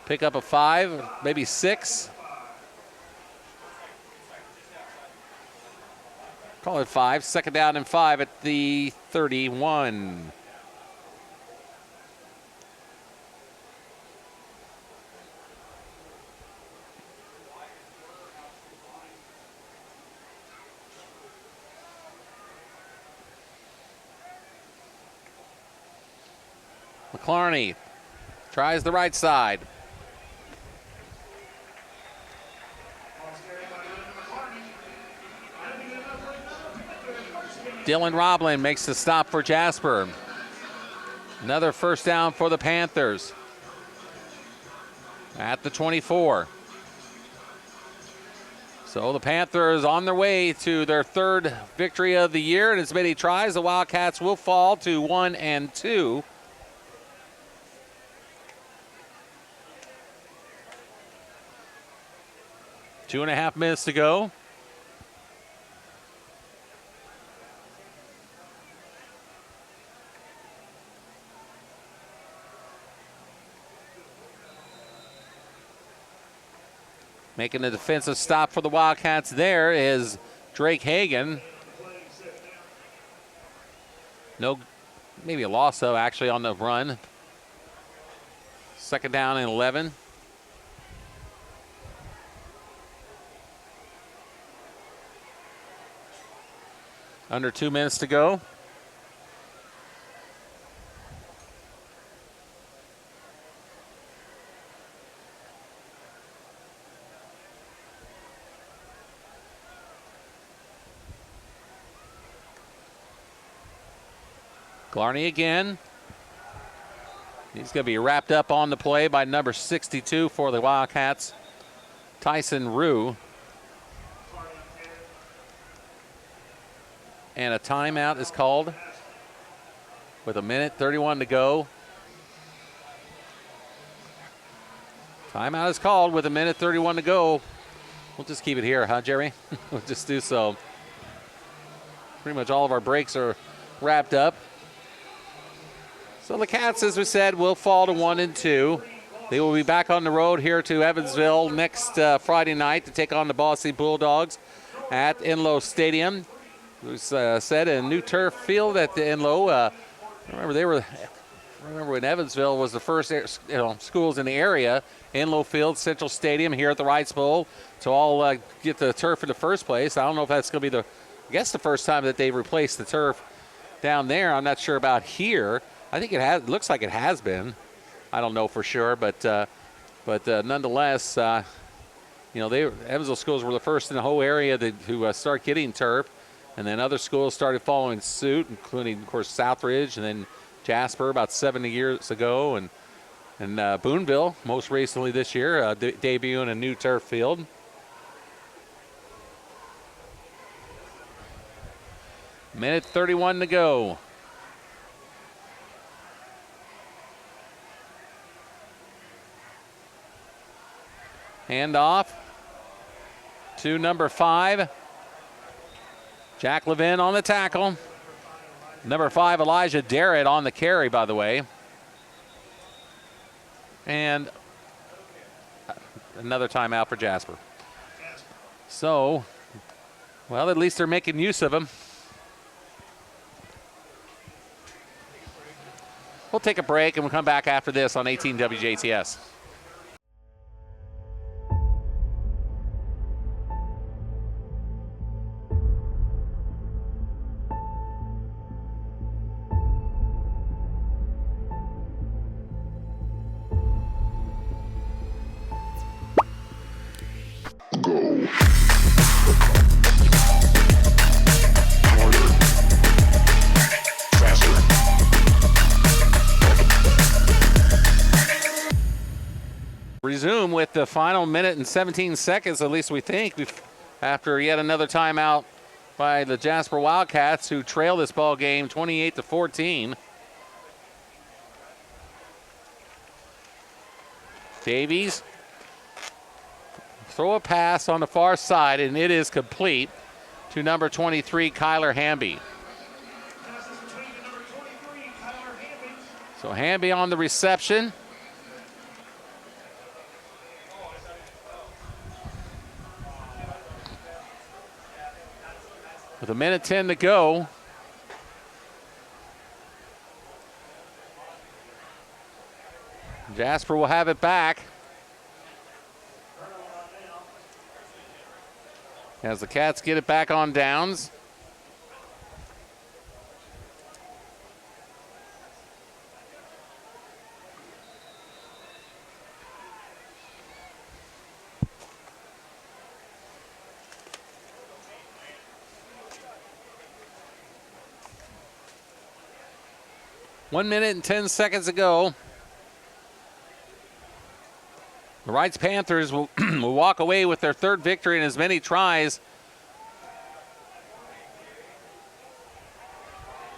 B: Pick up a 5, maybe 6. Call it 5. 2nd down and 5 at the 31. McClarney tries the right side. Dylan Roblin makes the stop for Jasper. Another first down for the Panthers at the 24. So the Panthers on their way to their 3rd victory of the year, and as many tries, the Wildcats will fall to 1-2. Two and a half minutes to go. Making the defensive stop for the Wildcats there is Drake Hagan. No, maybe a loss though actually on the run. 2nd down and 11. Under 2 minutes to go. Glarney again. He's going to be wrapped up on the play by number 62 for the Wildcats, Tyson Rue. And a timeout is called with 1:31 to go. Timeout is called with 1:31 to go We'll just keep it here, huh, Jeremy? We'll just do so. Pretty much all of our breaks are wrapped up. So the Cats, as we said, will fall to 1-2. They will be back on the road here to Evansville next Friday night to take on the Boise Bulldogs at Enlow Stadium. It was said a new turf field at the Enlow. Remember when Evansville was the first schools in the area. Enlow Field, Central Stadium here at the Reitz Bowl to all get the turf in the first place. I don't know if that's going to be the first time that they've replaced the turf down there. I'm not sure about here. I think it looks like it has been. I don't know for sure, but nonetheless, Evansville schools were the first in the whole area to start getting turf, and then other schools started following suit, including, of course, Southridge, and then Jasper about 70 years ago, and Boonville most recently this year, debuting a new turf field. Minute 31 to go. Handoff to number 5. Jack Levin on the tackle. Number 5, Elijah Darrett on the carry, by the way. And another timeout for Jasper. So, well, at least they're making use of him. We'll take a break and we'll come back after this on 18 WJTS. Resume with the final minute and 17 seconds, at least we think, after yet another timeout by the Jasper Wildcats, who trail this ball game 28-14. Davies throw a pass on the far side, and it is complete to number 23, Kyler Hamby. So Hamby on the reception. With a minute 10 to go. Jasper will have it back. As the Cats get it back on downs. One minute and 10 seconds to go. The Reitz Panthers will walk away with their third victory in as many tries.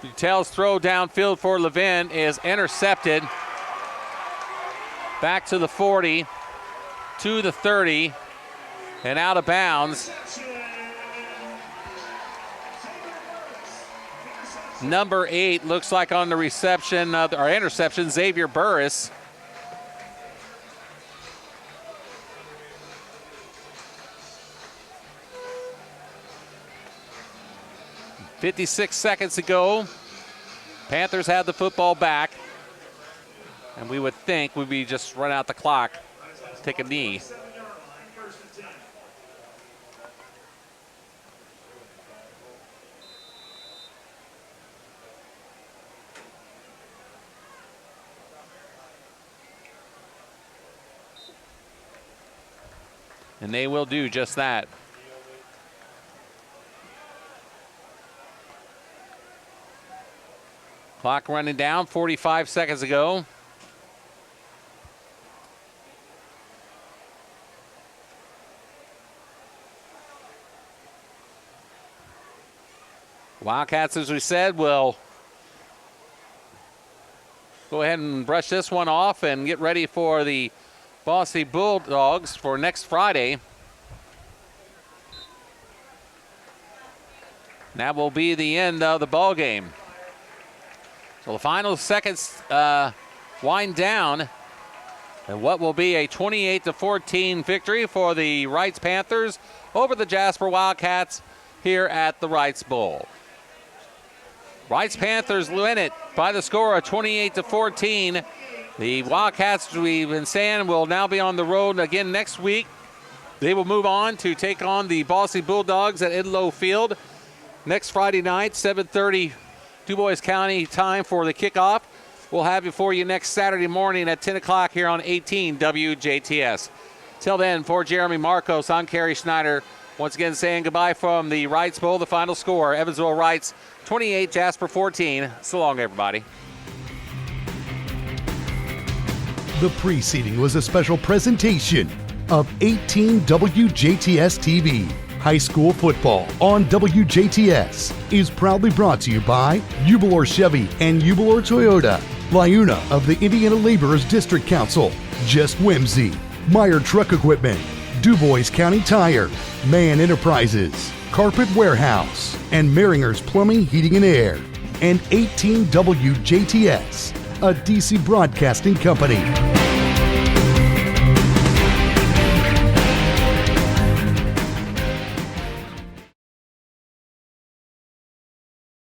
B: Butel's throw downfield for Levin is intercepted. Back to the 40, to the 30, and out of bounds. Number 8 looks like on the reception, or interception, Xavier Burris. .56 seconds to go. Panthers have the football back. And we would think we'd be just run out the clock, take a knee. And they will do just that. Clock running down, 45 seconds to go. Wildcats, as we said, will go ahead and brush this one off and get ready for the Boise Bulldogs for next Friday. That will be the end of the ball game. So the final seconds wind down. And what will be a 28-14 victory for the Reitz Panthers over the Jasper Wildcats here at the Reitz Bowl. Reitz Panthers win it by the score of 28-14. The Wildcats, we've been saying, will now be on the road again next week. They will move on to take on the Bossy Bulldogs at Idlo Field next Friday night, 7:30 DuBois County time for the kickoff. We'll have it for you next Saturday morning at 10 o'clock here on 18 WJTS. Till then, for Jeremy Marcos, I'm Carey Schneider. Once again, saying goodbye from the Reitz Bowl. The final score, Evansville Reitz 28, Jasper 14. So long, everybody.
A: The preceding was a special presentation of 18 WJTS TV. High school football on WJTS is proudly brought to you by Eubelor Chevy and Eubelor Toyota, Liuna of the Indiana Laborers District Council, Just Whimsy, Meyer Truck Equipment, DuBois County Tire, Mann Enterprises, Carpet Warehouse, and Meringer's Plumbing, Heating and Air, and 18 WJTS, a DC broadcasting company.